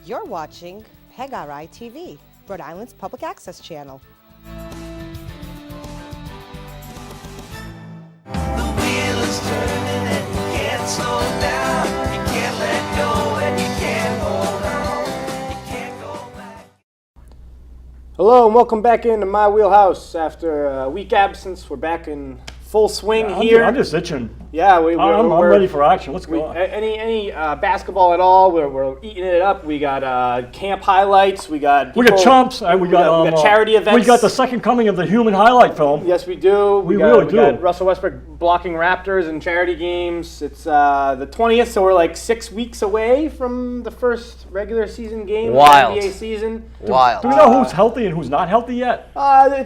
You're watching PEGRI TV, Rhode Island's public access channel. The wheel is turning and you can't slow down. You can't let go and you can't hold on. You can't go back. Hello and welcome back into my wheelhouse. After a week absence, we're back in full swing here. I'm just itching. Yeah, I'm ready for action. Let's go. Any basketball at all? We're eating it up. We got camp highlights. We got chumps. We got charity events. We got the second coming of the human highlight film. Yes, we do. We really do. We got Russell Westbrook blocking Raptors and charity games. It's the 20th, so we're like 6 weeks away from the first regular season game Wild. of the NBA season. Wild. Do we know who's healthy and who's not healthy yet?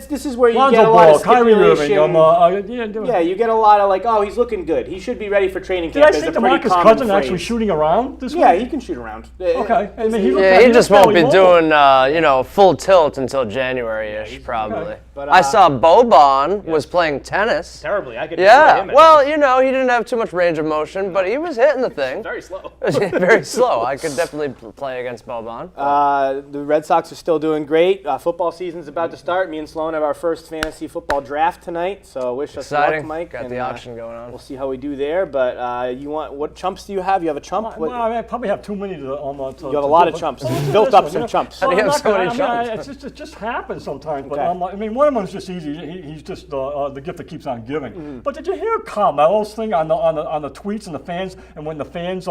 This is where you Lonzo get a lot Ball, of Kyrie stipulation. Irving. Yeah, you get a lot of like, oh, he's looking good. He should be ready for training Did camp. I see is a pretty DeMarcus common Cousins phrase. actually shooting around this Yeah, week? he can shoot around. Okay. I mean, He just won't be doing, full tilt until January-ish, probably. Okay. But, I saw Boban was playing tennis. Terribly. I could Yeah, him well, he didn't have too much range of motion, but he was hitting the thing. very slow. Very slow. I could definitely play against Boban. The Red Sox are still doing great. Football season's about to start. Me and Sloan have our first fantasy football draft tonight, so wish us luck, Exciting. Mike. Got the auction going on. We'll see how we do there. But what chumps do you have? You have a chump? Well, I probably have too many to You have a lot of chumps. You've built up some chumps. How do you have so many chumps? It just happens sometimes. But Okay. I mean, one of them is just easy. He's just the gift that keeps on giving. But did you hear Carmelo's thing on the tweets and the fans? And when the fans he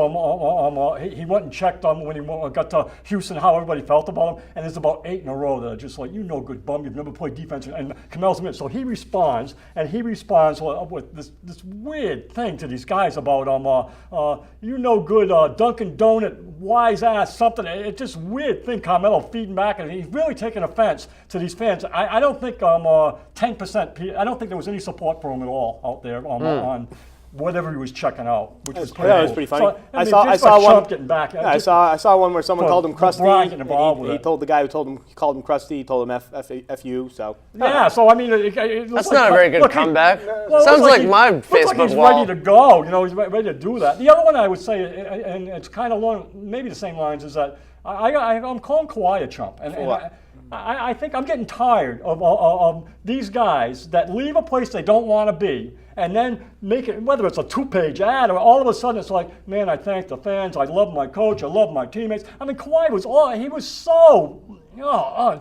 went and checked on when he got to Houston how everybody felt about him. And there's about 8 in a row that are just like, good bum. You've never played defense. And Carmelo's in. So he responds with this weird thing to these guys about good Dunkin' Donut wise ass something. It's just weird thing Carmelo feeding back, and he's really taking offense to these fans. I don't think 10%. I don't think there was any support for him at all out there on whatever he was checking out, which was pretty That was cool. pretty funny. So, I saw one. Getting back. Yeah, I saw one where someone called him Krusty. Brian getting involved with He it. told the guy who told him he called him Krusty. He told him F you. So Yeah, so I mean, it That's not a very good comeback. Sounds like my Facebook he's wall. ready to go. He's ready to do that. The other one I would say, and it's kind of along maybe the same lines, is that I'm calling Kawhi a chump, and I think I'm getting tired of these guys that leave a place they don't want to be and then make it, whether it's a 2-page ad or all of a sudden it's like, man, I thank the fans, I love my coach, I love my teammates. I mean, Kawhi was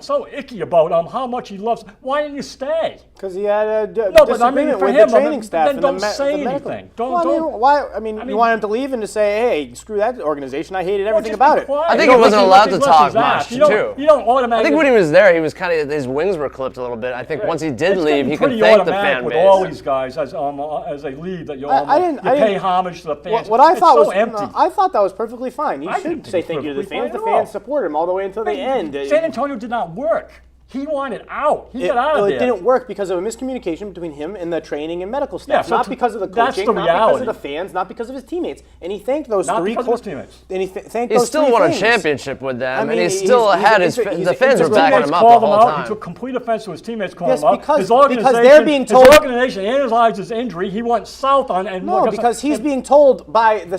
so icky about how much he loves. Why didn't you stay? because he had a for disagreement with him, the training staff then and don't the say medical. anything. You want him to leave and to say, hey, screw that organization. I hated everything about it. I think he wasn't allowed to talk much, too. You don't automatically. I think when he was there, he was kind of, his wings were clipped a little bit. I think once he did It's leave, getting he could pretty thank the automatic fan with base. all these guys as they leave that you pay homage to the fans. What I It's thought so was empty. I thought that was perfectly fine. He I should didn't say think thank it you to was the fans. The perfectly fine at fans supported him all the way until the end. San Antonio did not work. He wanted out. He got out of there. It didn't work because of a miscommunication between him and the training and medical staff. Yeah, so not because of the that's coaching, the not because reality. of the fans, not because of his teammates. And he thanked those Not three because of his teammates. And he thanked He those still three won a things. championship with them, I mean, and he he's- still he's- had he's- his he's- the fans were his backing Teammates him up called the him whole out. He time. took complete offense to his teammates calling Yes, him out. because His organization, they're being told- his organization analyzed his injury. He went south on and No, because he's being told by the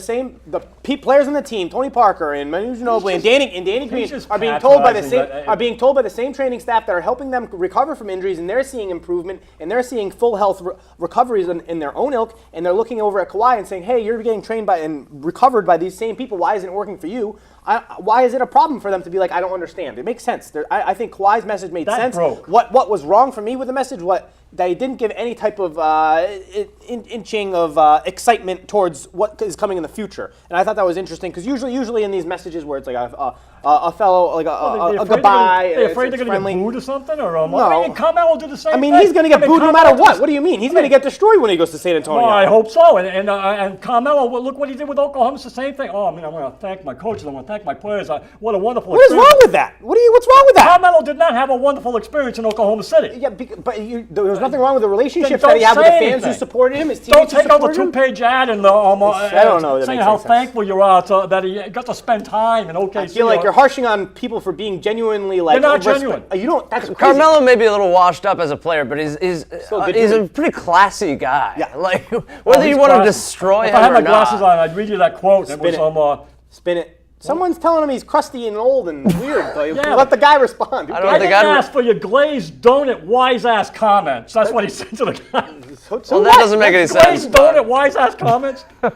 players on the team, Tony Parker and Manu Ginobili and Danny Green, just are being told by the same training staff that are helping them recover from injuries, and they're seeing improvement and they're seeing full health recoveries in their own ilk, and they're looking over at Kawhi and saying, hey, you're getting trained by and recovered by these same people. Why isn't it working for you? Why is it a problem for them to be like, I don't understand? It makes sense. I think Kawhi's message made sense. Broke. What was wrong for me with the message? They didn't give any type of inching of excitement towards what is coming in the future, and I thought that was interesting because usually in these messages where it's like a fellow like a goodbye, They're afraid they're going to get booed or something, or I mean, Carmelo do the same thing. He's going to get booed no matter what. What do you mean? He's going to get destroyed when he goes to San Antonio. Well, I hope so. And Carmelo, look what he did with Oklahoma. It's the same thing. Oh, I mean, I want to thank my coaches. I want to thank my players. What a wonderful What is experience. wrong with that? What's wrong with that? Carmelo did not have a wonderful experience in Oklahoma City. Yeah, but there was nothing wrong with the relationship Then that he had with the don't say fans who anything. supported him. His Don't teammates who take out the supported him. 2-page ad and I don't know. saying how thankful you are that he got to spend time in OKC. I feel like you're harshing on people for being genuinely like. They're not genuine. You don't. That's crazy. Carmelo may be a little washed up as a player, but he's good a pretty classy guy. Yeah. Like whether you want to destroy if him I had or my not. glasses on, I'd read you that quote. Spin it. Someone's telling him he's crusty and old and weird. So Yeah, let the guy respond. I don't I think didn't I'd ask for your glazed donut wise-ass comments. That's what he said to the guy. So Well, that doesn't make any sense. Glazed donut wise-ass comments? All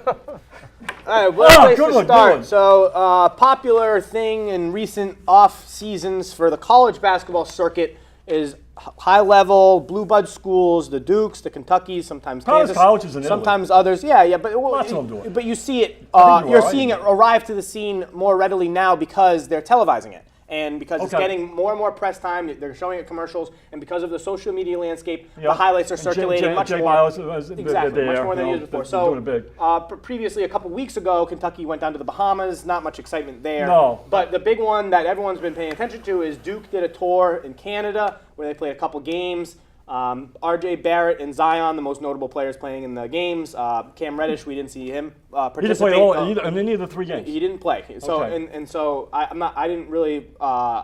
right, well, place good to one, good start. one. So, popular thing in recent off seasons for the college basketball circuit is high-level blue blood schools, the Dukes, the Kentuckys, sometimes Kansas, colleges in Italy. sometimes others. Yeah, but Lots of them do it. But you see it. think you You're are. seeing it arrive to the scene more readily now because they're televising it. And because it's Okay. getting more and more press time, they're showing it commercials, and because of the social media landscape, the Yeah. highlights are And circulating much Jay more. Miles was Exactly, much there, more than you he know, was before. they're doing it So, big. previously, a couple weeks ago, Kentucky went down to the Bahamas. Not much excitement there. No. But the big one that everyone's been paying attention to is Duke did a tour in Canada where they played a couple games. R.J. Barrett and Zion, the most notable players playing in the games. Cam Reddish, we didn't see him He didn't participate. play all, in any of the 3 games. He didn't play. So Okay. and so I didn't really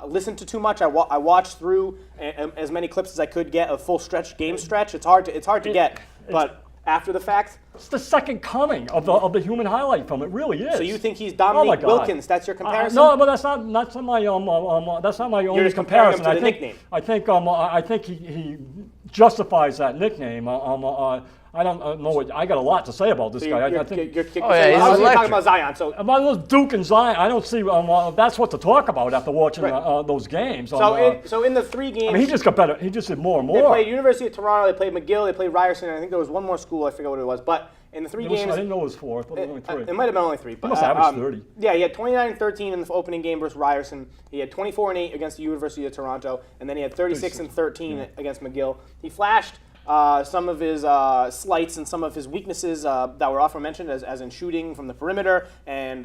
listen to too much. I watched through as many clips as I could get a full game stretch. It's hard to get, but after the fact. It's the second coming of the human highlight film. It really is. So you think he's Oh Dominique my God. Wilkins? That's your comparison? No, but that's not my that's not my only just comparing him comparison. to I the think nickname. I think he justifies that nickname. I don't know what I got a lot to say about this guy. I think you're Oh, yeah, he's obviously talking electric. about Zion. So about those Duke and Zion, I don't see that's what to talk about after watching those games. so in the 3 games, I mean, he just got better. He just did more and they more. played University of Toronto, they played McGill, they played Ryerson, and I think there was one more school. I forget what it was, but in the 3 I games. didn't know it was 4. I thought it was only 3. It might have been only 3. But, must average 30. Yeah, he had 29-13 in the opening game versus Ryerson. He had 24-8 against the University of Toronto, and then he had 36-13 against McGill. He flashed some of his slights and some of his weaknesses that were often mentioned, as in shooting from the perimeter and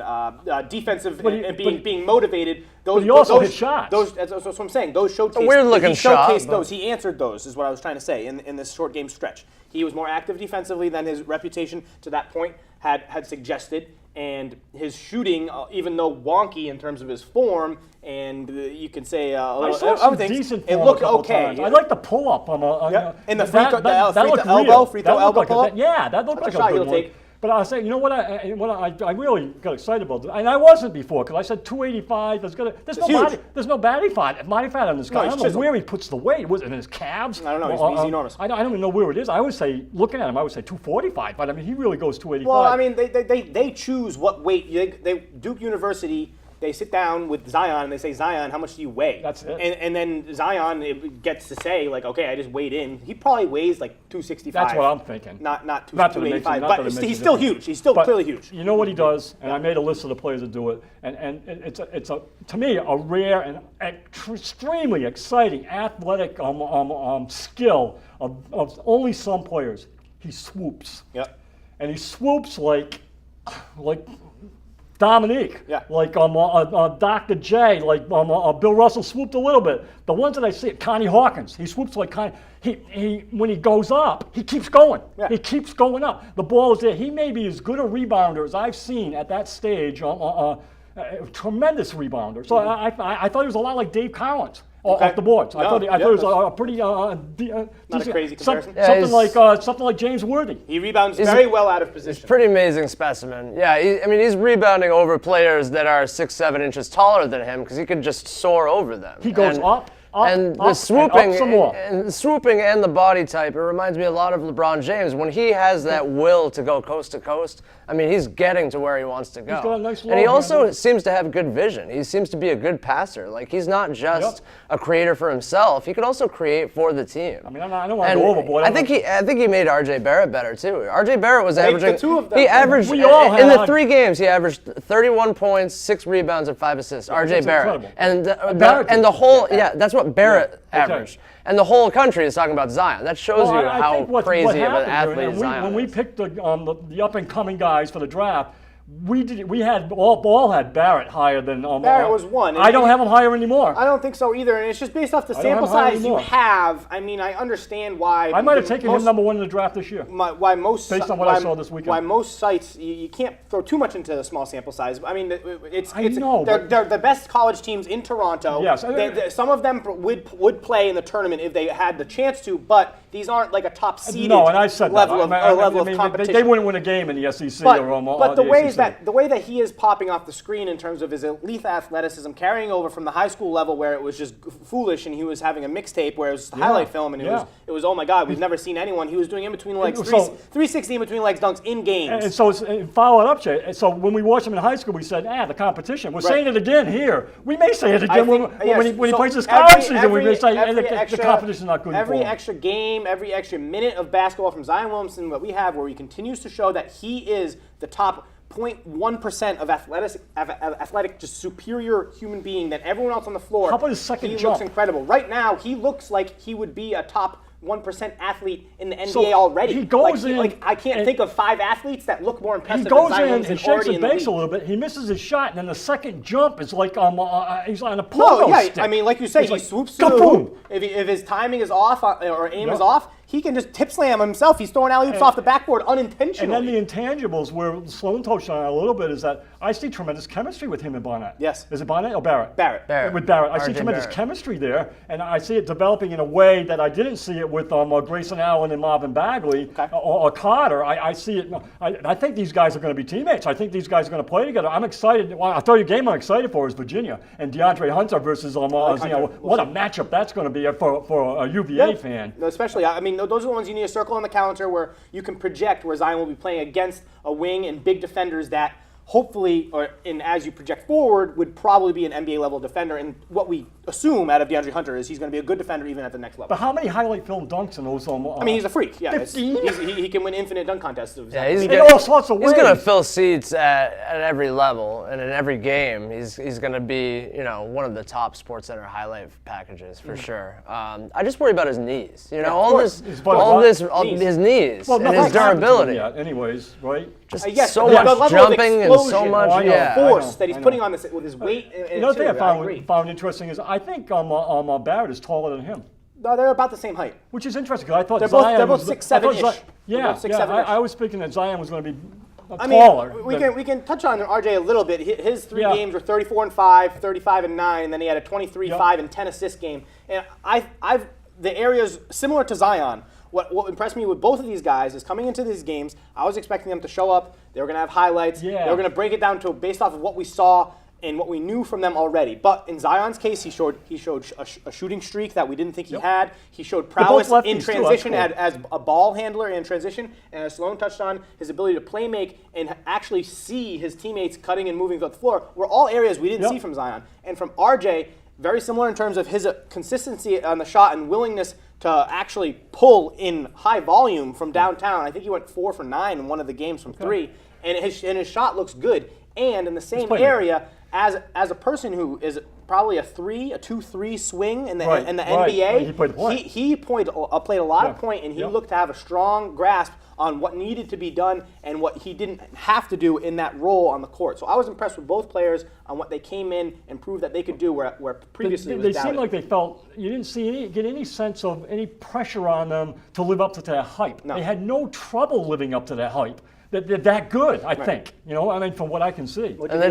defensive and being motivated. Those, he also those, hit shots. That's what I'm saying. Those showcased. weird-looking he shot, showcased but- those. He answered those, is what I was trying to say in this short game stretch. He was more active defensively than his reputation to that point had suggested, and his shooting, even though wonky in terms of his form, and you can say I little saw some other things, decent it form looked a couple okay. times. I like the pull up on And the that looked real. free throw That looked elbow like pull up? yeah, that looked That's like a a shot good you'll one. take. But I was saying, you know what? I really got excited about this, and I wasn't before because I said 285. There's no body fat on this guy. he's I don't know chiseled. where he puts the weight. Was it in his calves? I don't know. He's enormous. I don't even know where it is. I would say, looking at him, I would say 245. But I mean, he really goes 285. Well, I mean, they choose what weight. Duke University, they sit down with Zion and they say, Zion, how much do you weigh? That's it. And then Zion gets to say, like, okay, I just weighed in. He probably weighs like 265. That's what I'm thinking. Not Not that it makes 285. not But that it makes he's a still difference. huge. He's still But clearly huge. You know what he does, and I made a list of the players that do it, and it's to me a rare and extremely exciting athletic skill of only some players. He swoops, Yep. and he swoops like Dominique, Yeah. like Dr. J, like Bill Russell swooped a little bit. The ones that I see, Connie Hawkins, he swoops like Connie. He when he goes up, he keeps going. Yeah. He keeps going up. The ball is there. He may be as good a rebounder as I've seen at that stage. Tremendous rebounder. So I thought he was a lot like Dave Collins. Okay. Off the boards. I No, thought yeah, he was that's a pretty not a crazy comparison. Yeah, something like James Worthy. He rebounds very well out of position. Pretty amazing specimen. Yeah, I mean, he's rebounding over players that are 6-7 inches taller than him because he could just soar over them. He goes up, and up, the swooping, and up some more. and the swooping and the body type, it reminds me a lot of LeBron James. When he has that will to go coast to coast, I mean, he's getting to where he wants to go. He's got a nice and he long also hand. seems to have good vision. He seems to be a good passer. Like, he's not just a creator for himself. He could also create for the team. I mean, I don't want to go overboard. I think he made R.J. Barrett better too. R.J. Barrett was averaging. the two of them- He averaged We all in the had- 3 games. He averaged 31 points, 6 rebounds, and 5 assists. R.J. that's Barrett, incredible. and Barrett and did. the whole that's what Barrett Okay. averaged. And the whole country is talking about Zion. That shows you I how think what crazy of an happened here, athlete and Zion when we is. picked the up and coming guys for the draft, we had all had Barrett higher than Barrett was one, and I don't he- have him higher anymore. I don't think so either, and it's just based off the don't sample have him size you anymore. have. I mean, I understand why. I might have taken most- him number 1 in the draft this year. Why most Based on what I saw this weekend. Why most sites you can't throw too much into the small sample size. I mean, it's I know, but- they're the best college teams in Toronto. Yes. Some of them would play in the tournament if they had the chance to, but these aren't like a top seeded No, and I said level that. of I mean, level I of mean, competition. they wouldn't win a game in the SEC But, or but the ways ACC. that the way that he is popping off the screen in terms of his elite athleticism, carrying over from the high school level where it was just foolish and he was having a mixtape where it was just a highlight film and it was oh my God, we've never seen anyone. He was doing in between legs, 360 in between legs dunks in games. And so follow it up, Jay. And so when we watched him in high school, we said, the competition. We're saying it again here. We may say it again when he plays this college season. We may say the competition's not good. Every extra game, every extra minute of basketball from Zion Williamson that we have, where he continues to show that he is the top 0.1% of athletic, just superior human being than everyone else on the floor. How about his second jump? He looks incredible. Right now, he looks like he would be a top 1% athlete in the NBA already. He goes in. I can't think of 5 athletes that look more impressive. He goes than Zion in Williamson and shakes his in the base a league. little bit. He misses his shot, and then the second jump is like he's on a pogo stick. I mean, like you say, he swoops to the hoop. If his timing is off or aim is off, he can just tip slam himself. He's throwing alley-oops off the backboard unintentionally. And then the intangibles, where Sloan touched on it a little bit, is that I see tremendous chemistry with him and Barnett. Yes. Is it Barnett or Barrett? Barrett. With Barrett. I see RJ tremendous Barrett. chemistry there, and I see it developing in a way that I didn't see it with Grayson Allen and Marvin Bagley or Carter. I see it. I think these guys are going to be teammates. I think these guys are going to play together. I'm excited. Well, I'll tell you a game I'm excited for is Virginia and DeAndre Hunter versus what a matchup that's going to be for a UVA fan. No, especially, I mean, those are the ones you need to circle on the calendar where you can project where Zion will be playing against a wing and big defenders that hopefully, as you project forward, would probably be an NBA level defender. And what we assume out of DeAndre Hunter is he's going to be a good defender even at the next level. But how many highlight film dunks in those? I mean, he's a freak. Yeah, 15? He can win infinite dunk contests. Yeah, he's in all sorts of ways. He's going to fill seats at every level, and in every game, he's going to be one of the top SportsCenter highlight packages for sure. I just worry about his knees. His knees and his durability. Anyways, right? Just so much jumping and so much force that he's putting on this with his weight. Another thing I found interesting is I think Barrett is taller than him. No, they're about the same height. Which is interesting because I thought they're both 6'7"-ish. I was thinking that Zion was going to be taller. We can touch on RJ a little bit. His 3 games were 34-5, 35-9, and then he had a 23-5 and 10 assist game. And the areas similar to Zion. What impressed me with both of these guys is coming into these games, I was expecting them to show up. They were going to have highlights. Yeah. They were going to break it down to based off of what we saw and what we knew from them already. But in Zion's case, he showed a shooting streak that we didn't think he had. He showed prowess in transition as a ball handler in transition. And as Sloan touched on, his ability to play make and actually see his teammates cutting and moving throughout the floor were all areas we didn't see from Zion. And from RJ, very similar in terms of his consistency on the shot and willingness to actually pull in high volume from downtown. I think he went 4 for 9 in one of the games from 3. And his shot looks good. And in the same area, as a person who is probably a 2-3 swing in the NBA, he played a lot of point, and he looked to have a strong grasp on what needed to be done and what he didn't have to do in that role on the court. So I was impressed with both players on what they came in and proved that they could do where previously it was they doubted. seemed like they felt you didn't get any sense of any pressure on them to live up to that hype. No. They had no trouble living up to that hype. They're that good, I think. From what I can see. And they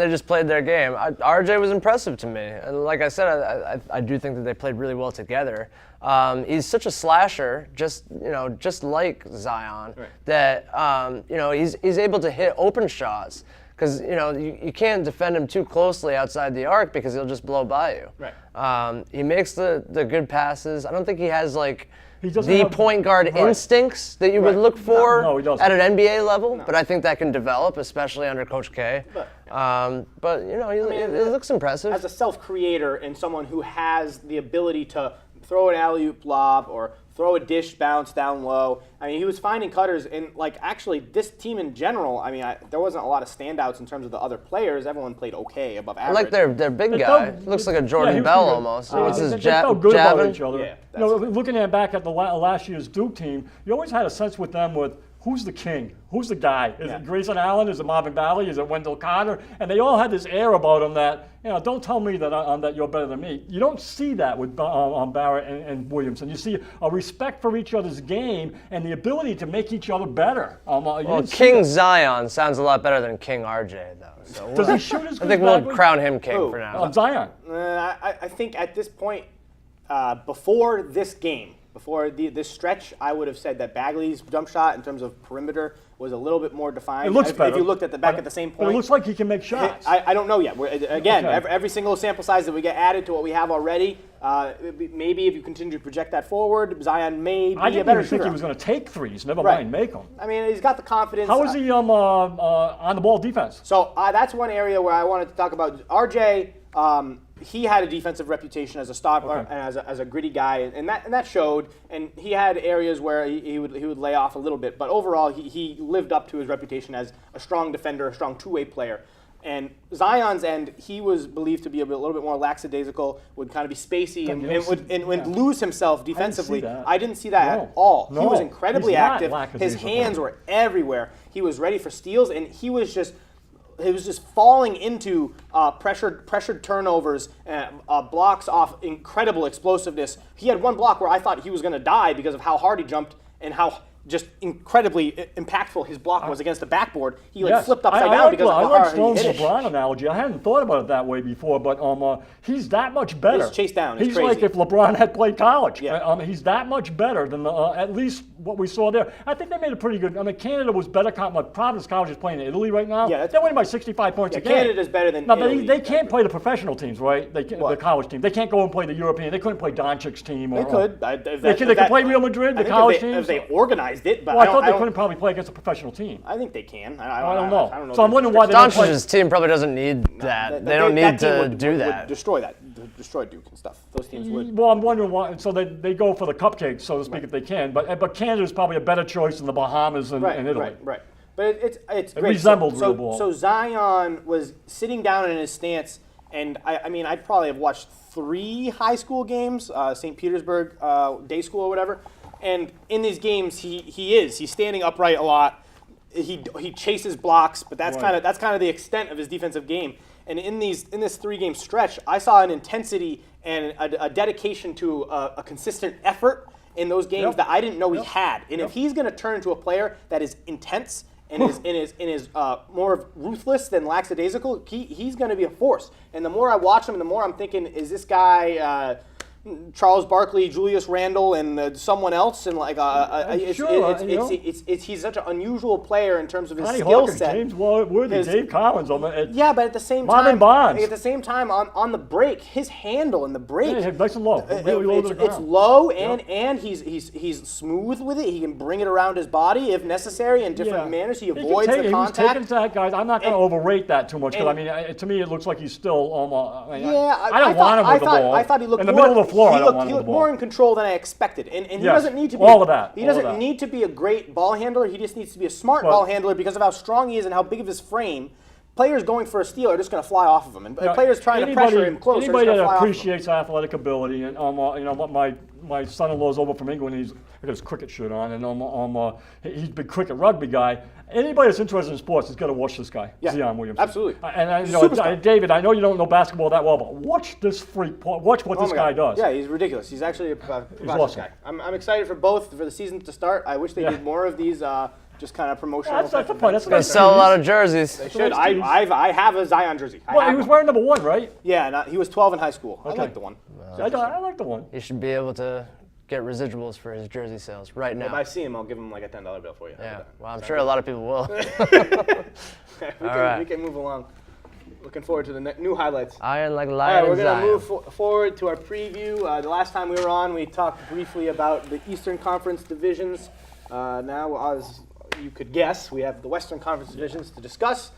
just played their game. RJ was impressive to me. And like I said, I do think that they played really well together. He's such a slasher, just like Zion, that he's able to hit open shots. Because you can't defend him too closely outside the arc because he'll just blow by you. Right. He makes the good passes. I don't think he has the have- point guard instincts that you would look for No, he doesn't. at an NBA level, but I think that can develop, especially under Coach K. But he looks impressive. As a self-creator and someone who has the ability to throw an alley-oop lob or throw a dish bounce down low. I mean, he was finding cutters, and actually this team in general, I mean, there wasn't a lot of standouts in terms of the other players. Everyone played okay, above average. I like their big guy. Looks like a Jordan Bell almost. It's his they felt good about each other. Yeah, looking back at the last year's Duke team, you always had a sense with them with who's the king? Who's the guy? Is it Grayson Allen? Is it Marvin Bagley? Is it Wendell Carter? And they all had this air about them that, don't tell me that that you're better than me. You don't see that with Barrett and Williamson. You see a respect for each other's game and the ability to make each other better. King Zion sounds a lot better than King RJ, though. So does he shoot as good? I think we'll crown him king for now. Zion. I think at this point, before this game, before this stretch, I would have said that Bagley's jump shot in terms of perimeter was a little bit more defined. It looks if, better. If you looked at the back at the same point. But it looks like he can make shots. I don't know yet. Again, Okay. every single sample size that we get added to what we have already, maybe if you continue to project that forward, Zion may be I a didn't better even think shooter. he was going to take threes. Never Right. mind make them. I mean, he's got the confidence. How is he on the ball defense? So that's one area where I wanted to talk about. RJ, he had a defensive reputation as a stopper and as a gritty guy, and that showed. And he had areas where he would lay off a little bit, but overall he lived up to his reputation as a strong defender, a strong two-way player. And Zion's end, he was believed to be a little bit more lackadaisical, would kind of be spacey, and would lose himself defensively. I didn't see that at all. He was incredibly he's not active. His lackadaisical. hands were everywhere. He was ready for steals, and he was just falling into pressured turnovers, blocks off incredible explosiveness. He had one block where I thought he was going to die because of how hard he jumped and how just incredibly impactful his block was against the backboard. He flipped upside down because of how I like hard Stone's he hit it. LeBron analogy. I hadn't thought about it that way before, but he's that much better. His chase down is He's crazy. like if LeBron had played college. Yeah. He's that much better than at least what we saw there. I think they made a pretty good. I mean, Canada was better. Providence College is playing in Italy right now. Yeah, they're winning by 65 points a game. Canada's better than No, but Italy. they can't play the professional teams, right? The college team. They can't go and play the European. They couldn't play Doncic's team. They could. They could play Real Madrid, the college teams. If they organized it, but Well, I thought they couldn't probably play against a professional team. I think they can. I don't know. I don't know. So I'm wondering why they don't play. Doncic's team probably doesn't need that. They don't need to do that. Would destroy that. Destroy Duke and stuff. Those teams would. Well, I'm wondering why. So they go for the cupcakes, so to speak, if they can. But Canada's probably a better choice than the Bahamas and Italy. Right. But it's great. resembled real ball. So Zion was sitting down in his stance, and I mean, I'd probably have watched 3 high school games, St. Petersburg day school or whatever. And in these games, he's standing upright a lot. He chases blocks, but that's kind of the extent of his defensive game. And in this 3-game stretch, I saw an intensity and a dedication to a consistent effort in those games that I didn't know he had. And if he's going to turn into a player that is intense and is more ruthless than lackadaisical, he's going to be a force. And the more I watch him, the more I'm thinking, is this guy Charles Barkley, Julius Randle, and someone else, and he's such an unusual player in terms of his skill set. James Worthy, Dave Collins. Yeah, but at the same Marvin time, Barnes. on the break, his handle and the break, nice and low, really low to the ground. It's low, and he's smooth with it. He can bring it around his body if necessary in different manners. He avoids the He was contact. taking that, guys. I'm not going to overrate that too much because I mean, to me, it looks like he's still almost. I don't want him with the ball. I thought he looked in the more, middle of the floor. He looked more in control than I expected, and he doesn't need to be all of that. He doesn't need to be a great ball handler. He just needs to be a smart ball handler because of how strong he is and how big of his frame. Players going for a steal are just going to fly off of him, and players trying to pressure him close are just Anybody going to that fly off of him. appreciates athletic ability, and my son-in-law's over from England. He's got his cricket shirt on, and he's a big cricket rugby guy. Anybody that's interested in sports has got to watch this guy, Zion Williamson. Absolutely. And David, I know you don't know basketball that well, but watch this freak. Watch what this guy does. Yeah, he's ridiculous. He's actually a classic awesome. guy. I'm excited for the season to start. I wish they did more of these. Just kind of promotional. That's the point. That's Gonna sell a lot of jerseys. They should. I have a Zion jersey. Well, he was wearing number 1, right? Yeah, he was 12 in high school. I like the one. I like the one. He should be able to get residuals for his jersey sales right now. If I see him, I'll give him like a $10 bill for you. Yeah, well, I'm sure a lot of people will. We can move along. Looking forward to the new highlights. Iron like All lion. right, we're going Zion. to move forward to our preview. The last time we were on, we talked briefly about the Eastern Conference divisions. Now, as you could guess, we have the Western Conference divisions to discuss,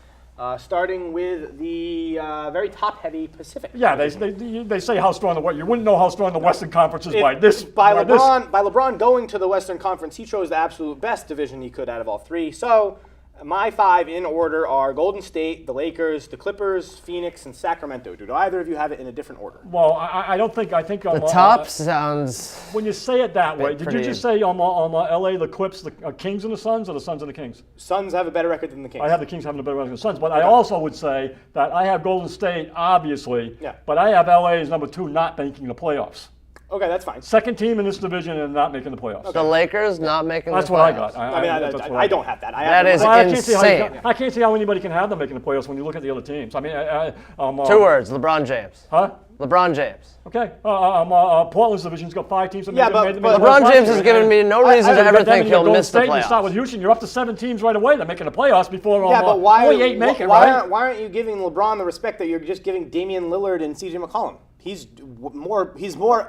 starting with the very top-heavy Pacific. Yeah, they say how strong you wouldn't know how strong the Western Conference is by LeBron going to the Western Conference, he chose the absolute best division he could out of all 3. So my 5 in order are Golden State, the Lakers, the Clippers, Phoenix, and Sacramento. Do either of you have it in a different order? Well, I don't think. I think The top sounds. when you say it that way, did you pretty- just say LA, the Clips, the Kings and the Suns, or the Suns and the Kings? Suns have a better record than the Kings. I have the Kings having a better record than the Suns, but I also would say that I have Golden State, obviously, but I have LA as number 2, not making the playoffs. Okay, that's fine. Second team in this division and not making the playoffs. The Lakers not making That's the what I playoffs. got. I mean, that's what I don't have that. I That have is them. insane. I can't see how anybody can have them making the playoffs when you look at the other teams. I mean, 2 words, LeBron James. Huh? LeBron James. Okay. Portland's division's got 5 teams. That Yeah, made the but LeBron playoffs James last has year. given me no reason to But ever then think you he'll go miss the State, You start with playoffs. Houston, you're up to 7 teams right away. They're making the playoffs before Yeah, but why, only 8 make it, why, right? why aren't you giving LeBron the respect that you're just giving Damian Lillard and CJ McCollum? He's more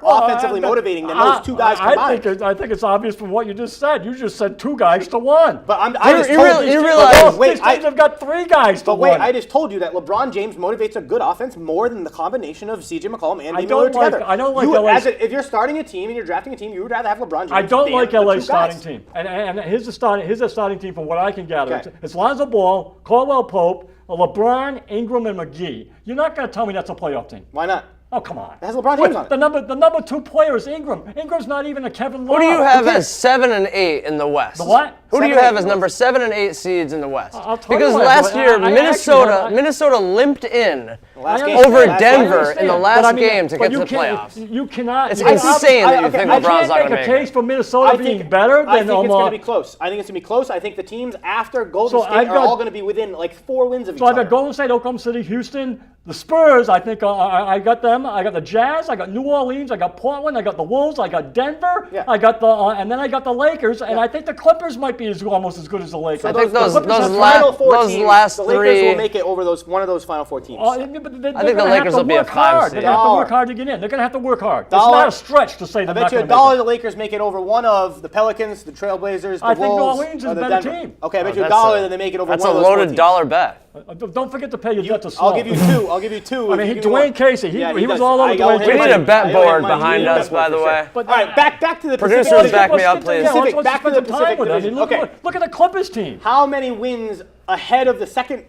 offensively motivating than those 2 guys combined. I think it's obvious from what you just said. You just said 2 guys to 1. But I just You told realize- These teams have got 3 guys to But 1. wait, I just told you that LeBron James motivates a good offense more than the combination of CJ McCollum and Damian Lillard together. I don't like You, LA's if you're starting a team and you're drafting a team, you would rather have LeBron James. I don't than like the LA's 2 guys. starting team. And here's the starting team from what I can gather. Okay. It's Lonzo Ball, Caldwell Pope, LeBron, Ingram, and McGee. You're not going to tell me that's a playoff team. Why not? Oh, come on. It has LeBron James on it. The number 2 player is Ingram. Ingram's not even a Kevin Love. Who do you have Okay. as 7 and 8 in the West? The what? Who do 7 you and have 8 as number 7 and 8 seeds in the West? I'll tell you Because what, last I- year I Minnesota actually- Minnesota limped in Last game. over Last Denver game. in the But last I mean, game to but get to you the can't- playoffs. You cannot. It's you- insane that you okay, think I LeBron's can't not going make to a make case it. for Minnesota being better I than think it's going to Omaha. be close. I think it's going to be close. I think the teams after Golden So State I've are got- all going to be within like 4 wins of each So I've other. got Golden State, Oklahoma City, Houston, the Spurs. I think I got them. I got the Jazz. I got New Orleans. I got Portland. I got the Wolves. I got Denver. Yeah. I got the and then I got the Lakers. And I think the Clippers might be almost as good as the Lakers. I think those the final 4 those teams, last the Lakers 3. will make it over one of those final 4 teams. I think the Lakers will be a 5 They're seed. going to have to Dollar. work hard to get in. They're going to have to work hard. It's Dollar. not a stretch to say I they're bet not you going to $1 make the Lakers make it over one of the Pelicans, the Trailblazers, the I think New Wolves, Orleans is or a the better Denver. team. Okay, I bet you That's $1 a- that they make it over That's one a of those 4 loaded teams. dollar bet. it. Don't forget to pay your debt to Sloan. I'll give you 2. I'll give you 2. I if mean, you give me Dwayne one. Casey, he Yeah, was does. all over I owe Dwayne him Casey. We need a money. bet I owe him board money. behind You us, bet by board the for way. sure. All right, back to the Producers Pacific back me Division. up, please. Pacific, back to the Pacific Division. Look, Okay. look at the Clippers team. How many wins ahead of the second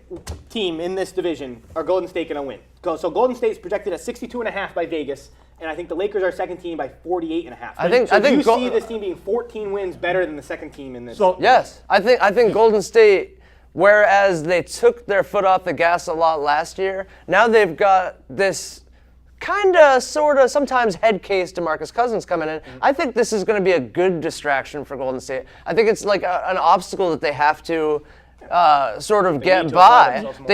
team in this division are Golden State going to win? So Golden State's projected at 62.5 by Vegas, and I think the Lakers are second team by 48.5. I think- So I do think you Go- see this team being 14 wins better than the second team in this? So Yes, I think Golden State, whereas they took their foot off the gas a lot last year, now they've got this kind of, sort of, sometimes head case DeMarcus Cousins coming in. I think this is going to be a good distraction for Golden State. I think it's like an obstacle that they have to sort of get need to apply by. themselves more.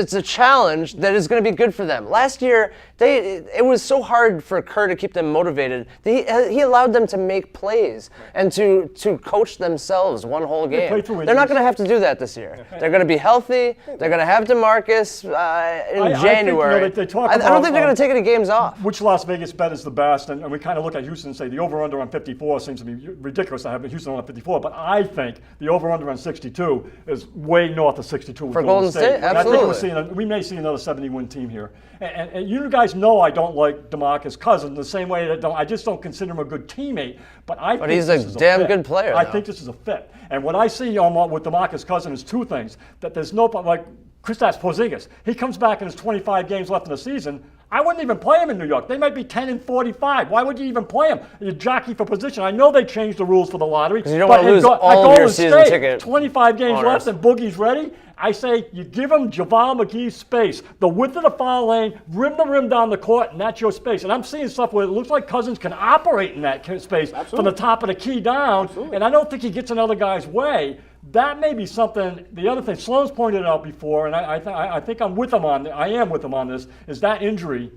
It's a challenge that is going to be good for them. Last year, it was so hard for Kerr to keep them motivated. He allowed them to make plays and to coach themselves one whole game. play through They're not injuries. going to have to do that this year. They're going to be healthy. They're going to have DeMarcus in I think, you know, January. they talk I don't about, think they're going to take any games off. which Las Vegas bet is the best, and we kind of look at Houston and say the over-under on 54 seems to be ridiculous to have Houston on 54, but I think the over-under on 62 is way north of 62 with For Golden State? And I Absolutely. think we may see another 70-win team here. And you guys know I don't like DeMarcus Cousins the same way that I just don't consider him a good teammate, but I think he's this a is damn fit. good player, I though. think this is a fit. And what I see with DeMarcus Cousins is 2 things, that there's no, like Kristaps Porzingis, he comes back and there's 25 games left in the season. I wouldn't even play him in New York. They might be 10-45. Why would you even play him? You jockey for position. I know they changed the rules for the lottery. you don't but wanna lose at all of Golden your season State, ticket 25 games owners. left and Boogie's ready. I say you give him JaVale McGee space, the width of the foul lane, rim to rim down the court, and that's your space. And I'm seeing stuff where it looks like Cousins can operate in that space from the top of the key down. And I don't think he gets in other guys' way. That may be something. The other thing Sloan's pointed out before, and I think I'm with him on. I am with him on this. Is that injury?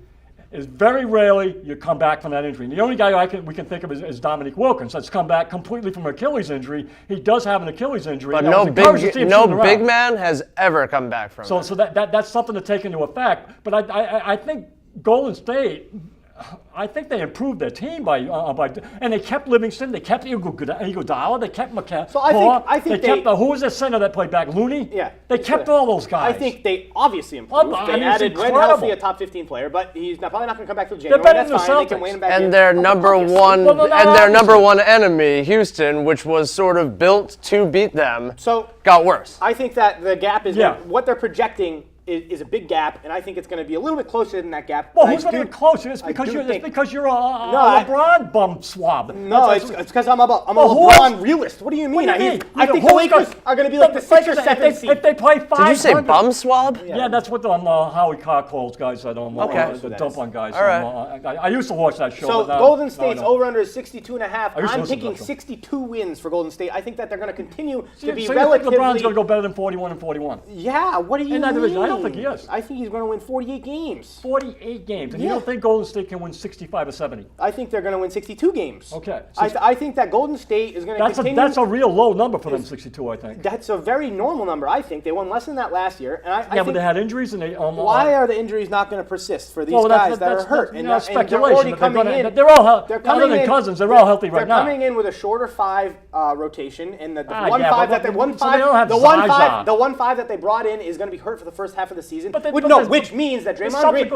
Is very rarely you come back from that injury. And the only guy we can think of is Dominique Wilkins. That's come back completely from Achilles injury. He does have an Achilles injury. But That no was encouraging to see him shooting around. big man has ever come back from So it. that's something to take into effect. But I think Golden State, I think they improved their team by and they kept Livingston, they kept Iguodala, they kept McCann. So I think they kept who was the center that played back? Looney. Yeah. They kept all those guys. I think they obviously improved. I They mean, it's added when incredible. healthy a top 15 player, but he's probably not going to come back till January. better That's than the fine. They can Celtics. win him back in. And their number Obviously. one Well, no, and their number obviously. one enemy, Houston, which was sort of built to beat them, So got worse. I think that the gap is Yeah. what they're projecting is a big gap, and I think it's going to be a little bit closer than that gap. Well, But I who's going to do- get closer? It's I because do you're think- a I- LeBron bum swab. No, it's because I'm a Well, who LeBron else? realist. What do you mean? What do you mean? I think Who's the Lakers gonna- are going to be like the 6th or 7th seed. If they play 500. Did you say bum swab? Yeah, that's what Howie Cockholes guys said on Okay. the dump on guys. All right. I used to watch that show. So but now- Golden no, State's no. over-under is 62.5. I used to I'm listen to picking that show. 62 wins for Golden State. I think that they're going to continue So to be you think relatively. LeBron's going to go better than 41 and 41? Yeah, what do you In that mean? division, I don't think he is. I think he's going to win 48 games. 48 games, and you Yeah. don't think Golden State can win 65 or 70? I think they're going to win 62 games. Okay. I think that Golden State is going to continue. That's a real low number for them, 62, I think. That's a very normal number, I think. They won less than that last year. And I Yeah, think but they had injuries, and they. why are the injuries not going to persist for these Well, guys that are hurt? That's they're speculation. already but coming they're in. gonna- They're all healthy. They're Other coming than in. Cousins, they're all healthy right now. They're coming in with a shorter 5 rotation, and the Ah, one yeah, 5 but that they so one they 5 don't have the one Zaza. 5 the one 5 that they brought in is going to be hurt for the first half of the season. But Which means that there's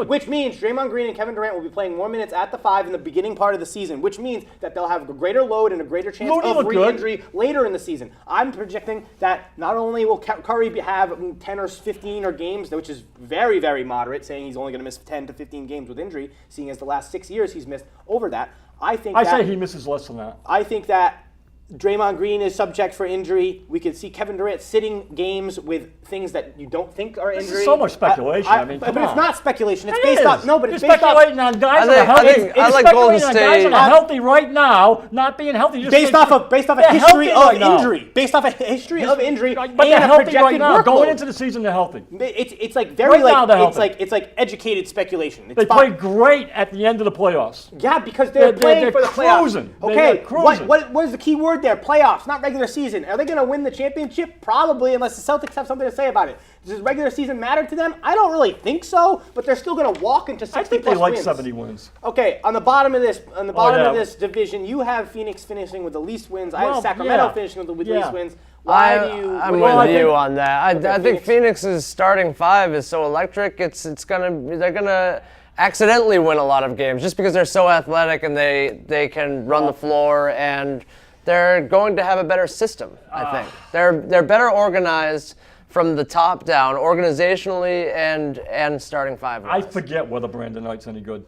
Which means Draymond Green and Kevin Durant will be playing more minutes at the 5 in the beginning part of the season. Which means that they'll have a greater load and a greater chance Looney of looked good. re-injury later in the season. I'm projecting that not only will Curry have 10 or 15 or games, which is very, very moderate, saying he's only going to miss 10 to 15 games with injury, seeing as the last 6 years he's missed over that. I say he misses less than that. I think that Draymond Green is subject for injury. We could see Kevin Durant sitting games with things that you don't think are injury. This is so much speculation. I mean, but come it's on. not speculation. It's It based is. off. No, but it's You're based off. speculating on guys that are I healthy. think- I It's like speculating Golden on guys that are State. healthy right now, not being healthy. You just Based think- off a They're history healthy of right now. injury. Based off a history of injury But and they're a healthy projected right now. workload. Going into the season, they're healthy. It's like very Right now they're it's like educated speculation. It's They fine. played great at the end of the playoffs. Yeah, because they're They're playing for the playoffs. cruising. Okay, They're cruising. what is the key word there? Playoffs, not regular season. Are they going to win the championship? Probably, unless the Celtics have something to say about it. Does regular season matter to them? I don't really think so, but they're still going to walk into 60 I think they plus like wins. 70 wins. Okay, on the bottom of this, yeah. of this division, you have Phoenix finishing with the least wins. I have Well, Sacramento yeah. finishing with the Yeah. least wins. Why do you? I'm what do with you you think? on that. I think Phoenix. Phoenix's starting 5 is so electric. They're gonna accidentally win a lot of games just because they're so athletic and they can run the floor, and they're going to have a better system. I think they're better organized from the top down, organizationally and starting 5. I forget whether Brandon Knight's any good.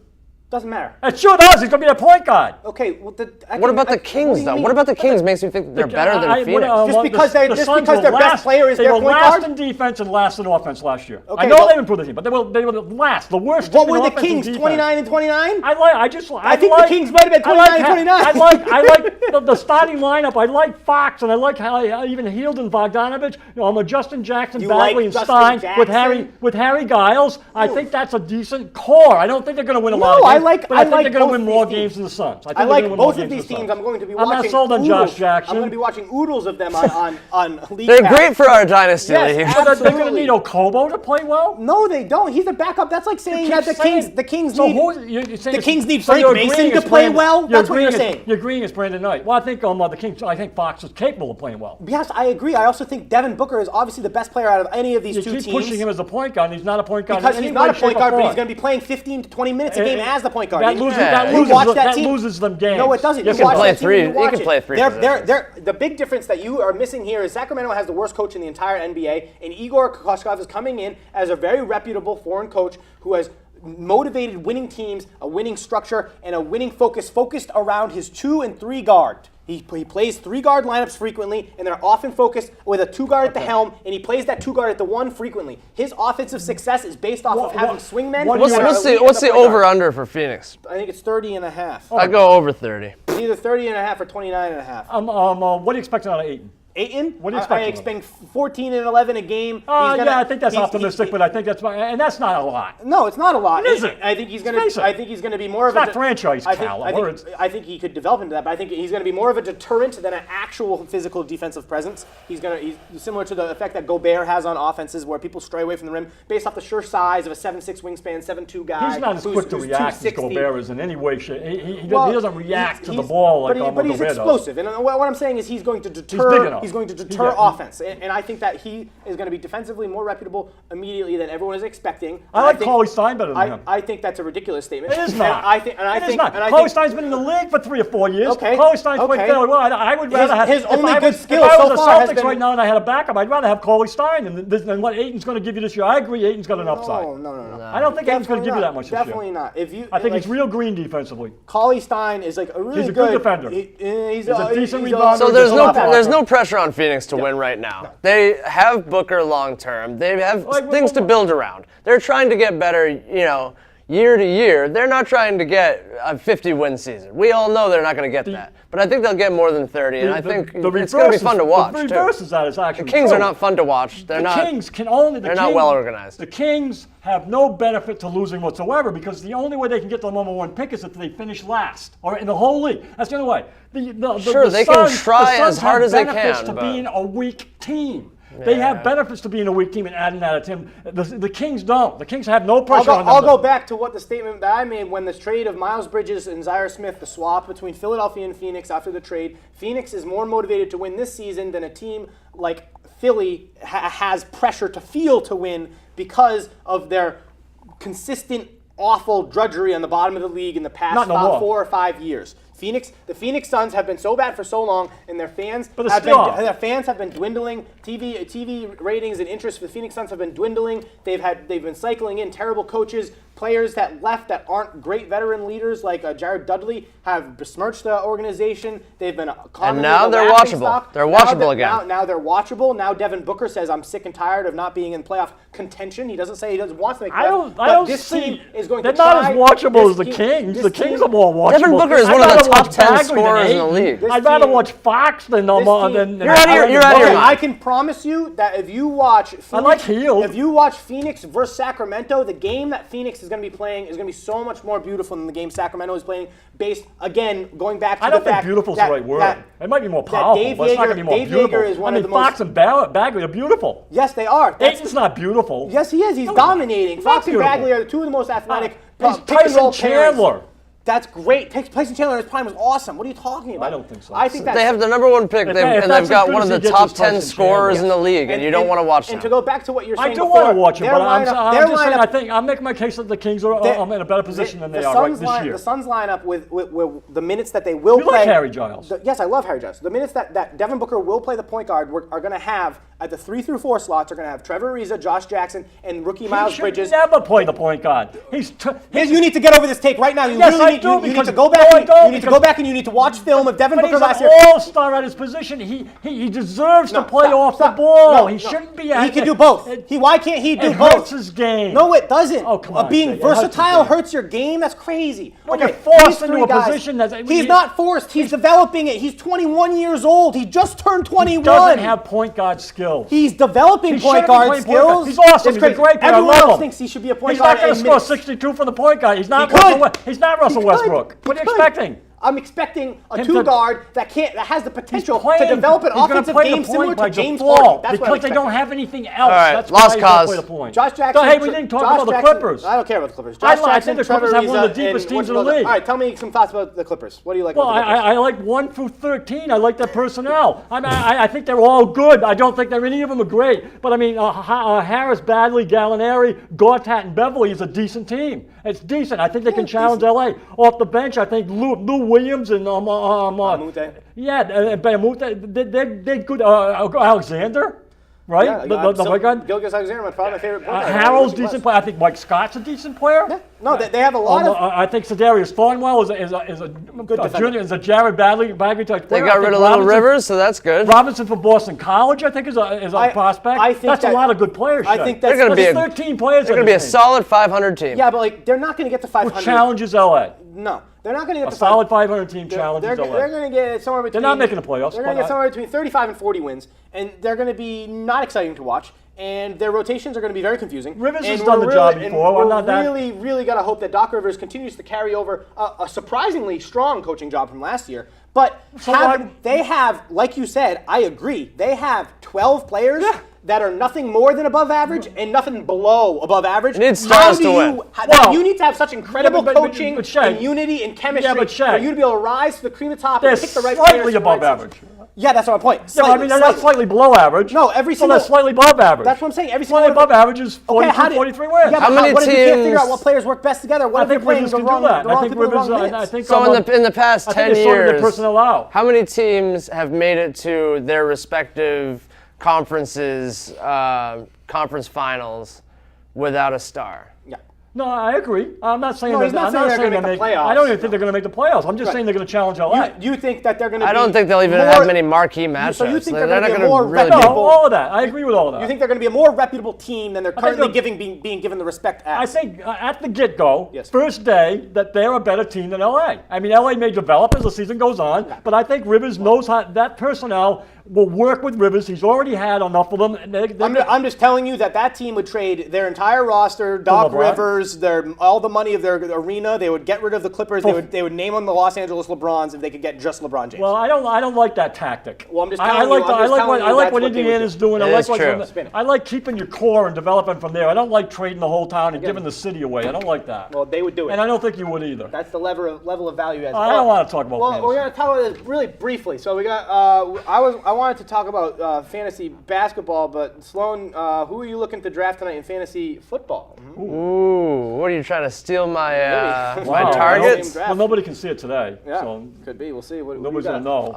Doesn't matter. It sure does. He's going to be a point guard. Okay, well, What about the Kings, though? What about the Kings makes me think they're better than Phoenix? Just because their Suns best were player is they their were point last guard? in defense and last in offense last year. Okay, I know well- they improved the team, but they were the last, the worst. What team were in the offense and Kings? defense. 29 and 29? I think the Kings might have been 29 and 29. I like the starting lineup. I like Fox, and I like how even Hield and Bogdanovich. I'm a Justin Jackson, You Bagley, like and Justin Stein Jackson? with Harry Giles. I think that's a decent core. I don't think they're going to win a lot of No, I games. like- but I I think like they're going to both win of more these games teams. than the Suns. I like both of these teams. I'm going to be watching. I'm not sold on oodles. Josh Jackson. I'm going to be watching oodles of them on League They're Pass. great for our dynasty Yes, league. But they're going to absolutely. need Okobo to play well. No, they don't. He's a backup. That's like saying that the Kings so need. you're saying the Kings need so Frank you're Mason agreeing to it's play Brandon- well? That's what you're agreeing saying. it's- You're agreeing it's Brandon Knight. Well, I think the Kings. I think Fox is capable of playing well. Yes, I agree. I also think Devin Booker is obviously the best player out of any of these You two keep teams. pushing him as a point guard, and he's not a point guard. because in he's any not way, a point shape, or guard, but he's form. going to be playing 15 to 20 minutes a game as the point guard. That And loses, Yeah. that you loses, watch them, that that team. loses them games. No, it doesn't. You You can watch play that team, three- you you watch can it. play three The big difference that you are missing here is Sacramento has the worst coach in the entire NBA, and Igor Kokoskov is coming in as a very reputable foreign coach who has motivated winning teams, a winning structure, and a winning focus focused around his 2 and 3 guard. He plays 3 guard lineups frequently, and they're often focused with a 2 guard at the helm, and he plays that 2 guard at the 1 frequently. His offensive success is based off of having swingmen. what- that are What's elite the at point guard. over-under for Phoenix? I think it's 30 and a half. I go over 30. It's either 30 and a half or 29 and a half. What do you expect out of Ayton? Ayton? What do you I expect expect 14 and 11 a game. Yeah, I think that's optimistic, but I think that's not a lot. No, it's not a lot. Is it? I think he's Let's going face to. it. I think he's going to be more of It's a not franchise I think, caliber. I think he could develop into that, but I think he's going to be more of a deterrent than an actual physical defensive presence. He's similar to the effect that Gobert has on offenses, where people stray away from the rim based off the sure size of a 7'6" wingspan, 7'2" guy. He's not as who's- quick to who's react as 260. Gobert is in any way. He Well, doesn't react to the he's- ball like but he's Gobert does. explosive, and what I'm saying is he's going to deter. big enough. He's going to deter offense. And I think that he is going to be defensively more reputable immediately than everyone is expecting. I like Cauley Stein better than him. I think that's a ridiculous statement. It is not. It is not. Cauley Stein's been in the league for 3 or 4 years. Okay. Cauley Stein's played fairly well. I would rather have his only good skill If I so was far the has Celtics been right now and I had a backup, I'd rather have Cauley Stein than what Ayton's going to give you this year. I agree, Ayton's got an upside. No. I don't think Ayton's going to give you that much this year. Definitely not. I think he's real green defensively. Cauley Stein is like a really He's a good defender. He's a decent rebounder. So There's there's no pressure on Phoenix to win right now. They have Booker long term. They have things to build around. They're trying to get better, year to year. They're not trying to get a 50-win season. We all know they're not going to get that. But I think they'll get more than 30, and I think it's going to be fun to watch, The reverse is that it's actually The Kings true. are not fun to watch. They're not well organized. The Kings have no benefit to losing whatsoever because the only way they can get the number 1 pick is if they finish last or in the whole league. That's the only way. They can try as hard as they can. Benefits to being a weak team. They have benefits to being a weak team and adding that to him. The Kings don't. The Kings have no pressure on them. I'll go back to what the statement that I made when this trade of Miles Bridges and Zaire Smith, the swap between Philadelphia and Phoenix after the trade. Phoenix is more motivated to win this season than a team like Philly has pressure to feel to win because of their consistent awful drudgery on the bottom of the league in the past 4 or 5 years. The Phoenix Suns have been so bad for so long, and their fans have been dwindling. TV ratings and interest for the Phoenix Suns have been dwindling. They've been cycling in terrible coaches. Players that left that aren't great veteran leaders like Jared Dudley have besmirched the organization. They've been and now they're watchable. They're watchable again. Now they're watchable. Now Devin Booker says, "I'm sick and tired of not being in playoff contention." He doesn't say he doesn't want to make playoffs. I don't this see. team is going They're to try. not as watchable as the Kings. The Kings are more watchable. Devin Booker is one of the top 10 scorers in the league. I'd rather watch Fox than You're out of your mind. I can promise you that if you watch Phoenix versus Sacramento, the game that Phoenix is going to be playing is going to be so much more beautiful than the game Sacramento is playing. Based again, going back to I don't think beautiful is the right word. It might be more powerful, but it's not going to be more beautiful. Yeager is one of the Fox and Bagley are beautiful. Yes, they are. Ayton's not beautiful. Yes, he is. He's dominating. Fox and Bagley are 2 of the most athletic. He's Tyson Chandler. That's great. Tyson Chandler in his prime was awesome. What are you talking about? I don't think so. I think they have the number 1 pick, and they've got one of the top 10 scorers in the league, and you don't want to watch them. And to go back to what you're saying I do before, want to watch them, but I'm just saying, lineup, I think I'm making my case that the Kings are in a better position than they are right this year. The Suns lineup with the minutes that they will play. You like Harry Giles? Yes, I love Harry Giles. The minutes that Devin Booker will play the point guard are going to have at the 3 through 4 slots are going to have Trevor Ariza, Josh Jackson, and rookie Miles Bridges. He should never play the point guard. You need to get over this take right now. You need to go back. You need to go back and you need to watch film of Devin Booker last year. He's an all-star at his position. He deserves to play off the ball. He shouldn't be. He can do both. Why can't he do both? It hurts his game. No, it doesn't. Oh, come on. Being versatile hurts your game. That's crazy. When you're forced into a position he's not forced. He's developing it. He's 21 years old. He just turned 21. He doesn't have point guard skills. He's developing point guard skills. He's awesome. He's a great player. Everyone else thinks he should be a point guard. He's not going to score 62 from the point guard. He's not Russell Westbrook. What are you expecting? I'm expecting a two-guard that has the potential to develop an offensive game similar to James Harden. That's because they don't have anything else. All right, that's lost why cause. Play the point. Josh Jackson. Hey, we didn't talk about the Clippers. I don't care about the Clippers. Josh I think the Clippers have one of the deepest teams in the league. All right, tell me some thoughts about the Clippers. What do you like about the Clippers? I like 1 through 13. I like their personnel. I think they're all good. I don't think any of them are great. But I mean, Harris, Bagley, Gallinari, Gortat, and Beverly is a decent team. It's decent. I think they can challenge LA. Off the bench, I think Lou Williams and Amute. they're good. Alexander, right? Yeah, the white guy. Gilgeous-Alexander, probably my favorite player. Harold's decent player. I think Mike Scott's a decent player. Yeah. No, they have a lot of. I think Sedarius Thornwell is a good junior. Is a Jared Bagley type player. They got rid of Little Rivers, so that's good. Robinson from Boston College, I think, is a prospect. I think that's a lot of good players. I think that's going to be 13 players. They're going to be a solid 500 team. Yeah, but they're not going to get to 500. Which challenges LA. No, they're not going to get a solid 500 team challenges LA. They're going to get somewhere between. They're not making the playoffs. They're going to get somewhere between 35 and 40 wins, and they're going to be not exciting to watch. And their rotations are going to be very confusing. Rivers has done the job before. We're really got to hope that Doc Rivers continues to carry over a surprisingly strong coaching job from last year. But they have, like you said, I agree, they have 12 players that are nothing more than above average and nothing below above average. You need stars to win. You need to have such incredible coaching and unity and chemistry for you to be able to rise to the cream of the top and pick the right players. They're slightly above average. Yeah, that's my point. Yeah, I mean, they're not slightly below average. No, every So single. they're slightly above average. That's what I'm saying. Every Slightly single above average is 42, 43 wins. Yeah, How but many what if you can't figure teams- out what players work best together? What I if they're think playing Rivers the can wrong, do that. the wrong I think people in the Rivers. wrong I minutes? think. So in the past I 10 think they're sorting their years, personnel out. how many teams have made it to their respective conferences, conference finals, without a star? Yeah. No, I agree. I'm not saying No, that. he's not I'm saying not they're saying gonna they make the playoffs. I don't even think they're going to make the playoffs. I'm just Right. saying they're going to challenge LA. You think that they're going to be I don't think they'll even more, have many marquee matchups. So you think they're They're gonna not be a going to more really No, reputable- be. all of that. I agree with all of that. You think they're going to be a more reputable team than they're currently they're- being given the respect as? I think at the get-go, Yes. first day, that they're a better team than LA. I mean, LA may develop as the season goes on, but I think Rivers knows how that personnel will work with Rivers. He's already had enough of them. And I'm just telling you that team would trade their entire roster, Doc LeBron? Rivers, all the money of their arena. They would get rid of the Clippers. They would name them the Los Angeles LeBrons if they could get just LeBron James. Well, I don't like that tactic. Well, I'm just I telling like you- I'm just telling you I like that's what what they would Indiana's do. doing. It I like is what true. Spin it. I like keeping your core and developing from there. I don't like trading the whole town and giving the city away. I don't like that. Well, they would do it. And I don't think you would either. That's the level of value as. I don't want to talk about Well, fantasy. we're going to talk about this really briefly. So we got. I wanted to talk about fantasy basketball, but Sloan, who are you looking to draft tonight in fantasy football? Ooh, what are you trying to steal my Maybe. my Wow. targets? Draft. Well, nobody can see it today. Yeah, So could be. We'll see. What nobody's you going got? to know.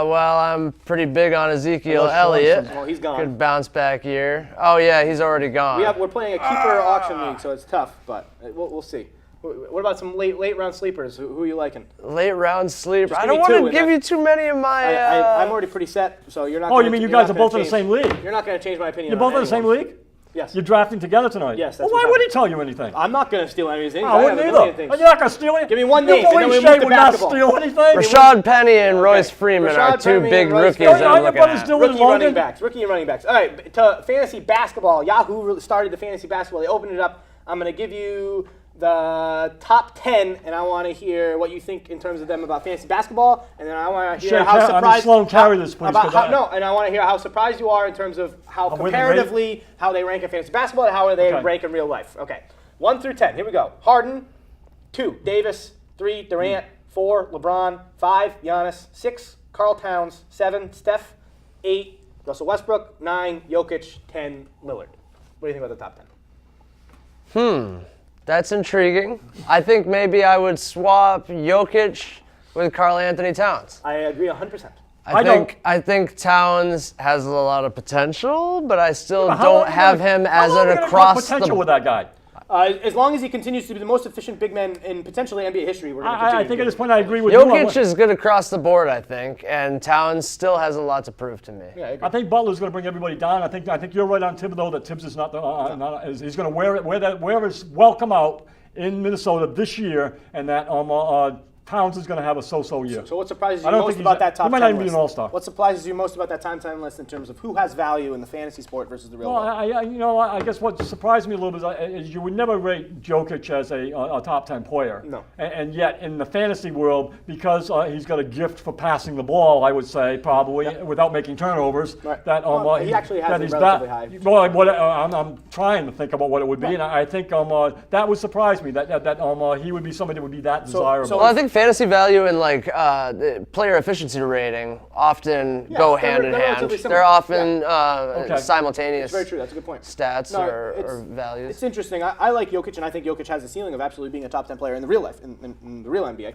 Well, I'm pretty big on Ezekiel Unless Elliott. Sean's- Well, he's gone. Good bounce back year. Oh yeah, he's already gone. We're playing a keeper auction league, so it's tough, but we'll see. What about some late round sleepers? Who are you liking? Late round sleeper. Just I give me don't want two to and give then- you too many of my. I'm already pretty set, so you're not. Oh, you mean you guys are both in the same league? You're not going to change my opinion. You're both in on the same anyone. league? Yes. You're drafting together tonight? Yes, that's Well, what's why would he happening. tell you anything? I'm not going to steal any of his things. I wouldn't have a either. million things. You're not going to steal anything? Give me one Your name, and boy then we move Shea to would not basketball. steal anything? Rashad Penny and Royce Freeman are Rashad two Penny big and Royce rookies Freeman. that I'm Your looking brother's at. doing it, Rookie running Logan? backs. Rookie and running backs. All right, to fantasy basketball. Yahoo really started the fantasy basketball. They opened it up. I'm going to give you the top 10, and I want to hear what you think in terms of them about fantasy basketball, and then I want to hear Shea, how surprised. Sloan, carry this, please, About 'cause how, I- no, and I want to hear how surprised you are in terms of how where they rate? comparatively how they rank in fantasy basketball and how they Okay. rank in real life. Okay, 1 through 10. Here we go. Harden, 2 Davis, 3 Durant, 4 LeBron, 5 Giannis, 6 Karl Towns, 7 Steph, 8 Russell Westbrook, 9 Jokic, 10 Lillard. What do you think about the top 10? That's intriguing. I think maybe I would swap Jokic with Karl Anthony Towns. I agree 100%. I think Towns has a lot of potential, but I still How long don't are you have gonna- him how as long are an you gonna have across potential the. with that guy. As long as he continues to be the most efficient big man in potentially NBA history, we're going to continue. I think at this point I agree with Jokic you. is good across the board, I think, and Towns still has a lot to prove to me. Yeah, I agree. I think Butler's going to bring everybody down. I think you're right on Thibodeau that Tibbs is not he's going to wear his welcome out in Minnesota this year, and that Towns is going to have a so-so year. So what surprises you I don't most think about that top 10 he might not even be list? an all-star. What surprises you most about that top 10 list in terms of who has value in the fantasy sport versus the real Well, world? I guess what surprised me a little bit is you would never rate Jokic as a top 10 player. No. And yet in the fantasy world, because he's got a gift for passing the ball, I would say probably without making turnovers. Right. That Well, he actually has that it he's relatively that, high. Well, I'm trying to think about what it would be, and I think that would surprise me that he would be somebody that would be that desirable. so- Well, I think fantasy value and like the player efficiency rating often go they're- hand in they're hand. relatively similar. They're often Okay. simultaneous Very true. That's a good point. stats No, or it's values. interesting. I like Jokic, and I think Jokic has the ceiling of absolutely being a top 10 player in the real life, in the real NBA.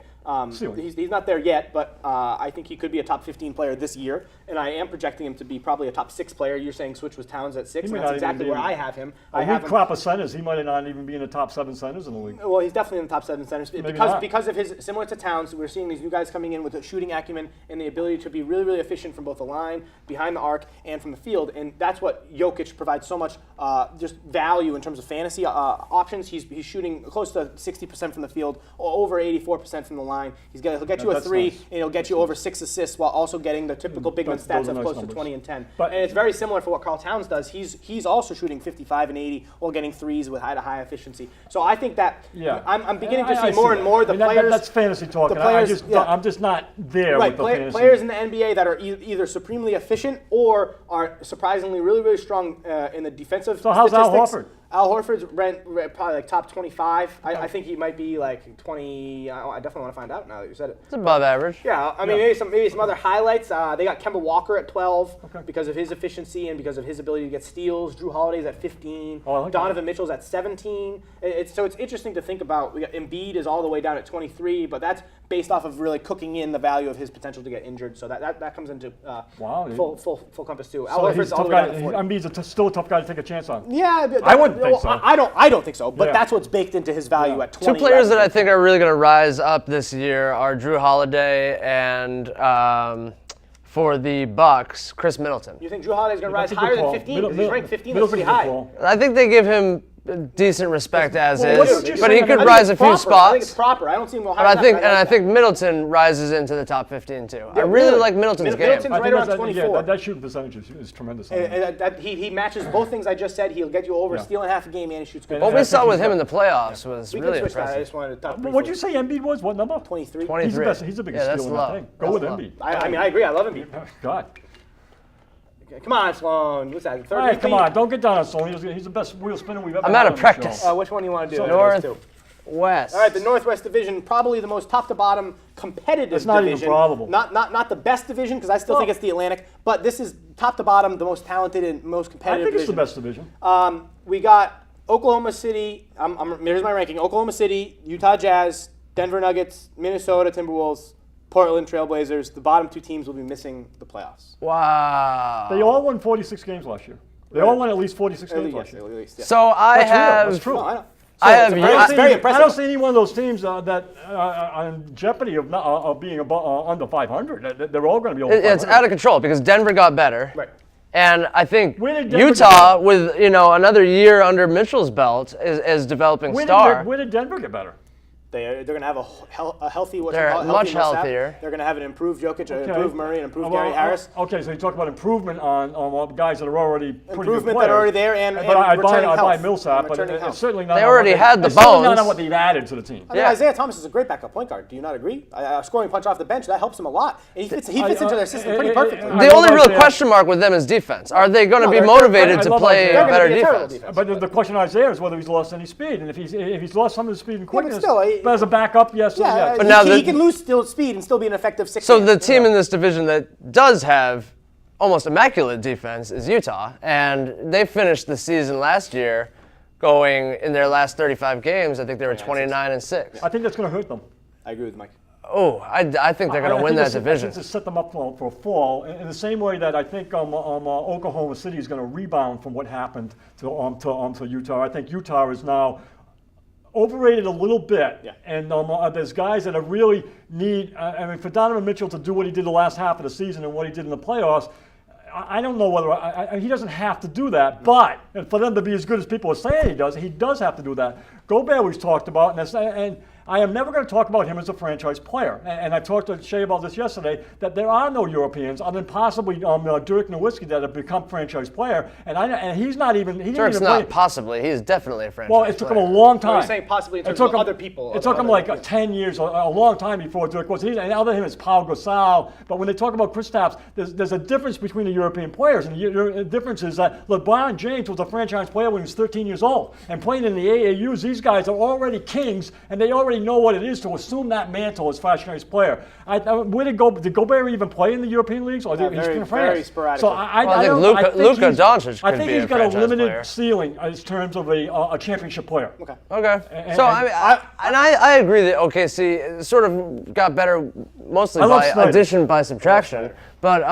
Ceiling. He's not there yet, but I think he could be a top 15 player this year, and I am projecting him to be probably a top 6 player. You're saying switch with Towns at 6, He and may that's not even exactly be where in- I have him. A weak crop of centers, he might not even be in the top 7 centers in the league. Well, he's definitely in the top 7 centers Maybe because not. because of his similar to Towns. We're seeing these new guys coming in with a shooting acumen and the ability to be really, really efficient from both the line, behind the arc, and from the field. And that's what Jokic provides so much just value in terms of fantasy options. He's shooting close to 60% from the field, over 84% from the line. He'll get you a That's 3, nice. and he'll get you over 6 assists while also getting the typical big man Those stats are of nice close numbers. to 20 and 10. But- And it's very similar for what Karl Towns does. He's also shooting 55 and 80 while getting threes with high efficiency. So I think that Yeah. I'm beginning to I see more and more the that- players. That's fantasy fantasy talking. I'm just not there with the fantasy. Players in the NBA that are either supremely efficient or are surprisingly really, really strong in the defensive So how's Al statistics. Horford? Al Horford's probably like top 25. I think he might be like 20. I definitely want to find out now that you said it. It's above average. Yeah, I mean maybe some other highlights. They got Kemba Walker at 12 because of his efficiency and because of his ability to get steals. Drew Holiday's at 15. Oh, I like Donovan Mitchell's at 17. So it's interesting to think about. We got Embiid is all the way down at 23, but that's based off of really cooking in the value of his potential to get injured. So that comes into full compass too. Al Horford's all the way down at 40. Embiid's still a tough guy to take a chance on. Yeah, I wouldn't think so. I don't think so, but Yeah. that's what's baked into his value at 20. Two players that I think are really going to rise up this year are Drew Holiday and for the Bucks, Chris Middleton. You think Drew Holiday's going to rise That's a good higher than call. 15? Because he's ranked 15. That's Middleton's pretty a good high. call. I think they give him decent respect as Well, what is, did you but say? he I could think rise a it's few proper. spots. I think it's proper. I don't see him go higher. But than that, I think Middleton rises into the top 15 too. I really really. like Middleton's game. Middleton's I right think around that's- 24. Yeah, that shooting percentage is tremendous. He matches both things I just said. He'll get you over, Yeah. stealing half a game, and he shoots good. What I we saw think with he's him in the playoffs was We can really switch that. I impressive. just wanted to talk But briefly. what'd you say Embiid was? What number? 23. 23. He's the biggest Yeah, that's steal in that low. thing. Go That's with low. Embiid. I mean, I agree. I love him. God. Come on, Sloan. What's that? All right, come on. Don't get down on Sloan. He's the best wheel spinner we've ever I'm had out of on the practice. show. Which one do you want to do? North, Those two. West. All right, the Northwest Division, probably the most top-to-bottom competitive That's not even division. probable. Not the best division, because I still think it's the Atlantic, but this is top-to-bottom, the most talented and most I competitive think it's the division. best division. We got Oklahoma City. Here's my ranking: Oklahoma City, Utah Jazz, Denver Nuggets, Minnesota Timberwolves, Portland Trailblazers. The bottom two teams will be missing the playoffs. Wow. They all won 46 games last year. They all won at least 46 At games least, last year. at least, yeah. So I That's real. have. That's true. No, I know. I have. It's very I impressive. don't see any one of those teams that are in jeopardy of being under 500. They're all going to be over 500. It's out of control because Denver got better. Right. And I think Where did Denver Utah, get with another year under Mitchell's belt, is developing star. Where did Denver get better? They're going to have a healthy. They're healthy much Millsap. healthier. They're going to have an improved Jokic, an Okay. improved Murray, an improved Well, Gary Harris. Okay, so you talk about improvement on guys that are already pretty good Improvement players. that are already there and but I returning buy health. Millsap, And but returning it's health. certainly not. They on already what had the it's certainly not bones. on what they've added to the team. I mean, Yeah. Isaiah Thomas is a great backup point guard. Do you not agree? A scoring punch off the bench, that helps him a lot. And he fits into their system pretty perfectly. I The love only real Isaiah. question mark with them is defense. Are they going to No, be they're- motivated I to love play Isaiah. a better They're gonna be a terrible defense? defense. But the question on Isaiah is whether he's lost any speed, and if he's lost some of his speed and but quickness. still, but as a backup, yes. Yeah, But now he the- can lose still speed and still be an effective six. So man. the team in this division that does have almost immaculate defense is Utah, and they finished the season last year going in their last 35 games. I think they were 29-6. I think that's going to hurt them. I agree with Mike. Oh, I think they're going to win that division. To set them up for a fall, in the same way that I think Oklahoma City is going to rebound from what happened to Utah. I think Utah is now overrated a little bit, Yeah. and there's guys that are really need. I mean, for Donovan Mitchell to do what he did the last half of the season and what he did in the playoffs, I don't know whether he doesn't have to do that, but and for them to be as good as people are saying he does have to do that. Gobert we've talked about, and I am never going to talk about him as a franchise player. And I talked to Shea about this yesterday, that there are no Europeans other than possibly Dirk Nowitzki that have become franchise player. And he's not even. He didn't Dirk's even not play. possibly. He is definitely a franchise Well, it took him player. a long time. you're saying possibly in It terms took of him- other people. It took him other- like 10 years, a long time before Dirk was. And other than him is Pau Gasol. But when they talk about Kristaps, there's a difference between the European players. And the difference is that LeBron James was a franchise player when he was 13 years old. And playing in the AAUs, these guys are already kings, and they already know what it is to assume that mantle as franchise player. Where did Gobert even play in the European leagues? Or did very- in France? very sporadically. So Well, I think Luka Doncic I could think be he's a got a franchise limited player. ceiling in terms of a championship player. Okay. Okay. And- So I agree that OKC sort of got better mostly I love by Snyder. addition by subtraction, but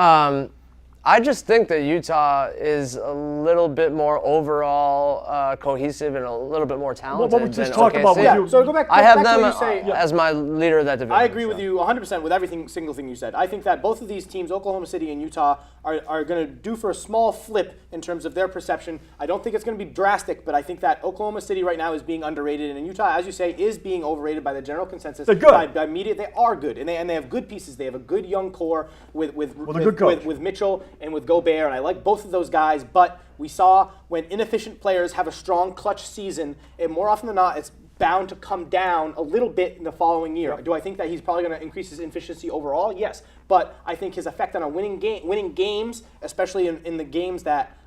I just think that Utah is a little bit more overall cohesive and a little bit more talented What we just than talked about OKC. with Yeah, so go back. I have back to them what you say. as my leader of that division. I agree with you 100% with everything, single thing you said. I think that both of these teams, Oklahoma City and Utah, are going to do for a small flip in terms of their perception. I don't think it's going to be drastic, but I think that Oklahoma City right now is being underrated, and Utah, as you say, is being overrated by the general consensus. They're good. By media, they are good, and they have good pieces. They have a good young core with a good coach. with Mitchell and with Gobert, and I like both of those guys. But we saw when inefficient players have a strong clutch season, and more often than not, it's bound to come down a little bit in the following year. Do I think that he's probably going to increase his efficiency overall? Yes, but I think his effect on winning games, especially in the games that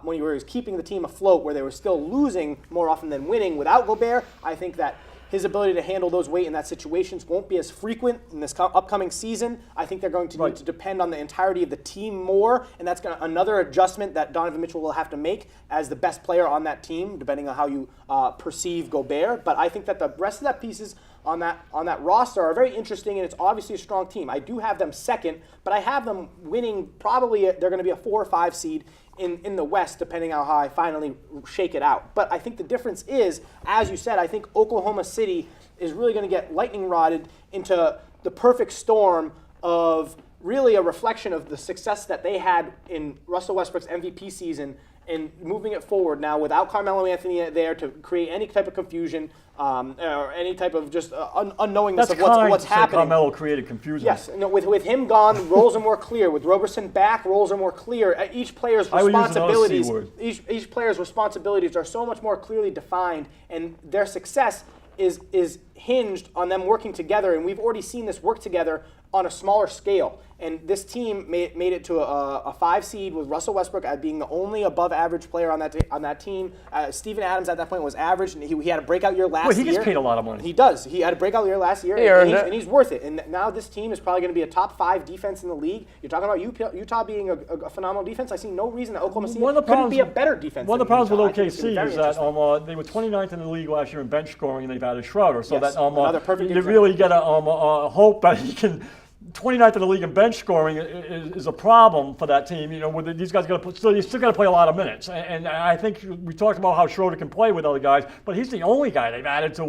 when he was keeping the team afloat, where they were still losing more often than winning without Gobert, I think that his ability to handle those weight in that situations won't be as frequent in this upcoming season. I think they're going to need to depend on the entirety of the team more, and that's another adjustment that Donovan Mitchell will have to make as the best player on that team, depending on how you perceive Gobert. But I think that the rest of that pieces on that roster are very interesting, and it's obviously a strong team. I do have them second, but I have them winning probably. They're going to be a 4 or 5 seed in the West, depending on how I finally shake it out. But I think the difference is, as you said, I think Oklahoma City is really going to get lightning rodded into the perfect storm of really a reflection of the success that they had in Russell Westbrook's MVP season and moving it forward now without Carmelo Anthony there to create any type of confusion or any type of just unknowingness of what's happening. Carmelo created confusion. Yes, no, with him gone, roles are more clear. With Roberson back, roles are more clear. Each player's responsibilities, each player's responsibilities are so much more clearly defined, and their success is hinged on them working together. And we've already seen this work together on a smaller scale. And this team made it to a 5 seed with Russell Westbrook as being the only above-average player on that team. Steven Adams at that point was average, and he had a breakout year last year. He gets paid a lot of money. He does. He had a breakout year last year, and he's worth it. And now this team is probably going to be a top 5 defense in the league. You're talking about Utah being a phenomenal defense. I see no reason that Oklahoma City couldn't be a better defense. One of the problems with OKC is that they were 29th in the league last year in bench scoring, and they've added Schroeder. So that another perfect you really get a hope that he can. 29th in the league in bench scoring is a problem for that team. You know, with these guys you still got to play a lot of minutes. And I think we talked about how Schroeder can play with other guys, but he's the only guy they've added to.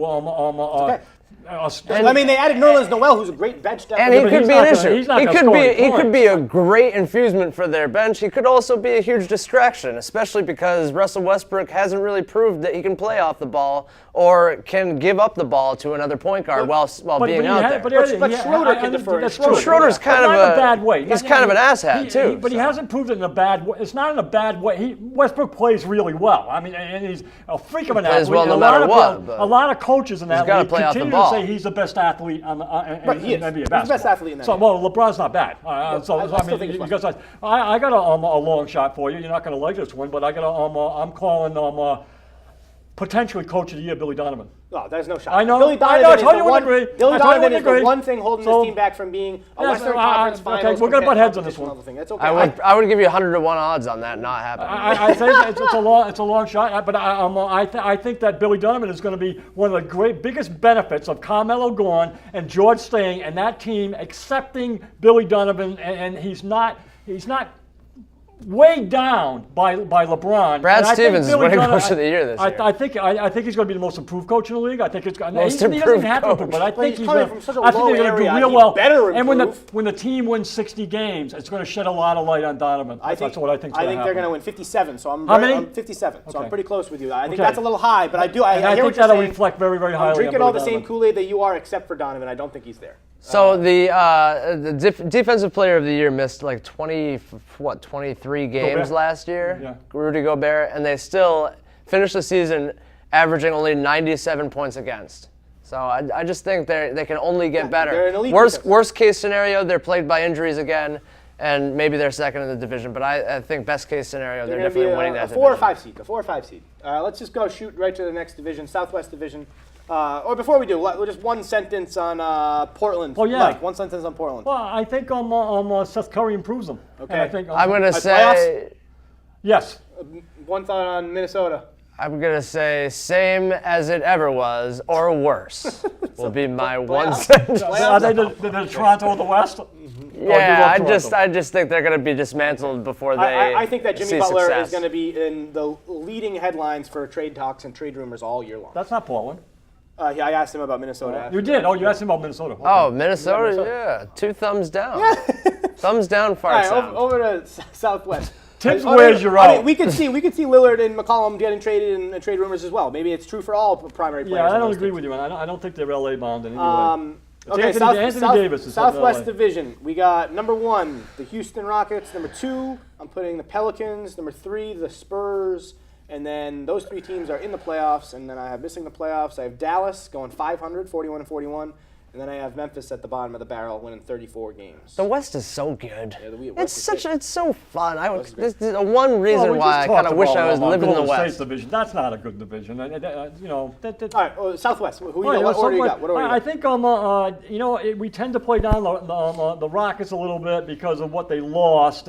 I mean, they added Nerlens Noel, who's a great bench depth. And he could be an issue. He could be a points. great infusement for their bench. He could also be a huge distraction, especially because Russell Westbrook hasn't really proved that he can play off the ball or can give up the ball to another point guard while being out there. But Schroeder can defer. Schroeder's kind of a bad way. He's kind of an asshat too. But he hasn't proved it in a bad way. It's not in a bad way. Westbrook plays really well. I mean, and he's a freak of an athlete. Plays well no matter what. A lot of coaches in that league continue to say he's the best athlete on the NBA basketball. He's the best athlete in that. So, LeBron's not bad. I got a long shot for you. You're not going to like this one, but I'm calling potentially coach of the year Billy Donovan. Oh, there's no shot. I know. Billy Donovan is the agree. one thing holding this team back from being a Western Conference Finals. Okay, we're going to butt heads on this one. That's okay. I would give you 100-1 odds on that not happening. I think it's a long shot, but I think that Billy Donovan is going to be one of the biggest benefits of Carmelo gone and George staying, and that team accepting Billy Donovan, and he's not weighed down by LeBron. Brad Stevens is winning coach of the year this year. I think he's going to be the most improved coach in the league. I think it's going. Most He doesn't have to improved improve, but I think he's going coming from such a I think low they're going to area. do real He well. better And improve. when the team wins 60 games, it's going to shed a lot of light on Donovan. That's what I think. I think they're going to win 57. So I'm 57. So I'm pretty close with you. I think that's a little high, but I hear what think you're that'll saying. reflect very, very highly. I'm drinking on all the Billy same Donovan. Kool-Aid that you are, except for Donovan. I don't think he's there. So the defensive player of the year missed like 23 games last year, Yeah. Rudy Gobert, and they still finished the season averaging only 97 points against. So I just think they can only get better. they're an elite Worst case scenario, they're plagued by injuries again, and maybe they're second in the division. But I think best case scenario, they're definitely winning that division. A 4 or 5 seed. Let's just go shoot right to the next division, Southwest Division. Or before we do, just one sentence on Portland. Oh, yeah. One sentence on Portland. Well, I think Seth Curry improves them. Okay. And I think, I'm going to say playoffs? yes. One thought on Minnesota. I'm going to say same as it ever was, or worse, will be my one sentence. Are they the Toronto of the West? Yeah, I just think they're going to be dismantled before they I think that Jimmy see Butler success. is going to be in the leading headlines for trade talks and trade rumors all year long. That's not Portland. Yeah, I asked him about Minnesota. You did? Oh, you asked him about Minnesota. Okay. Oh, Minnesota, yeah. 2 thumbs down. Thumbs down, All fart right, sound. over to Southwest. Tips wears you out. We could see Lillard and McCollum getting traded in trade rumors as well. Maybe it's true for all primary players. Yeah, I don't agree with you, man. I don't think they're LA bound in any way. Okay, Anthony Davis is Southwest LA. Division. We got number 1, the Houston Rockets. Number 2, I'm putting the Pelicans. Number 3, the Spurs. And then those 3 teams are in the playoffs, and then I have missing the playoffs. I have Dallas going 500, 41-41. And then I have Memphis at the bottom of the barrel, winning 34 games. The West is so good. Yeah, the West is great. It's so fun. This is the one reason why I kind of wish I was living in the West. Division. That's not a good division. All right, Southwest. What order you got? I think we tend to play down the Rockets a little bit because of what they lost,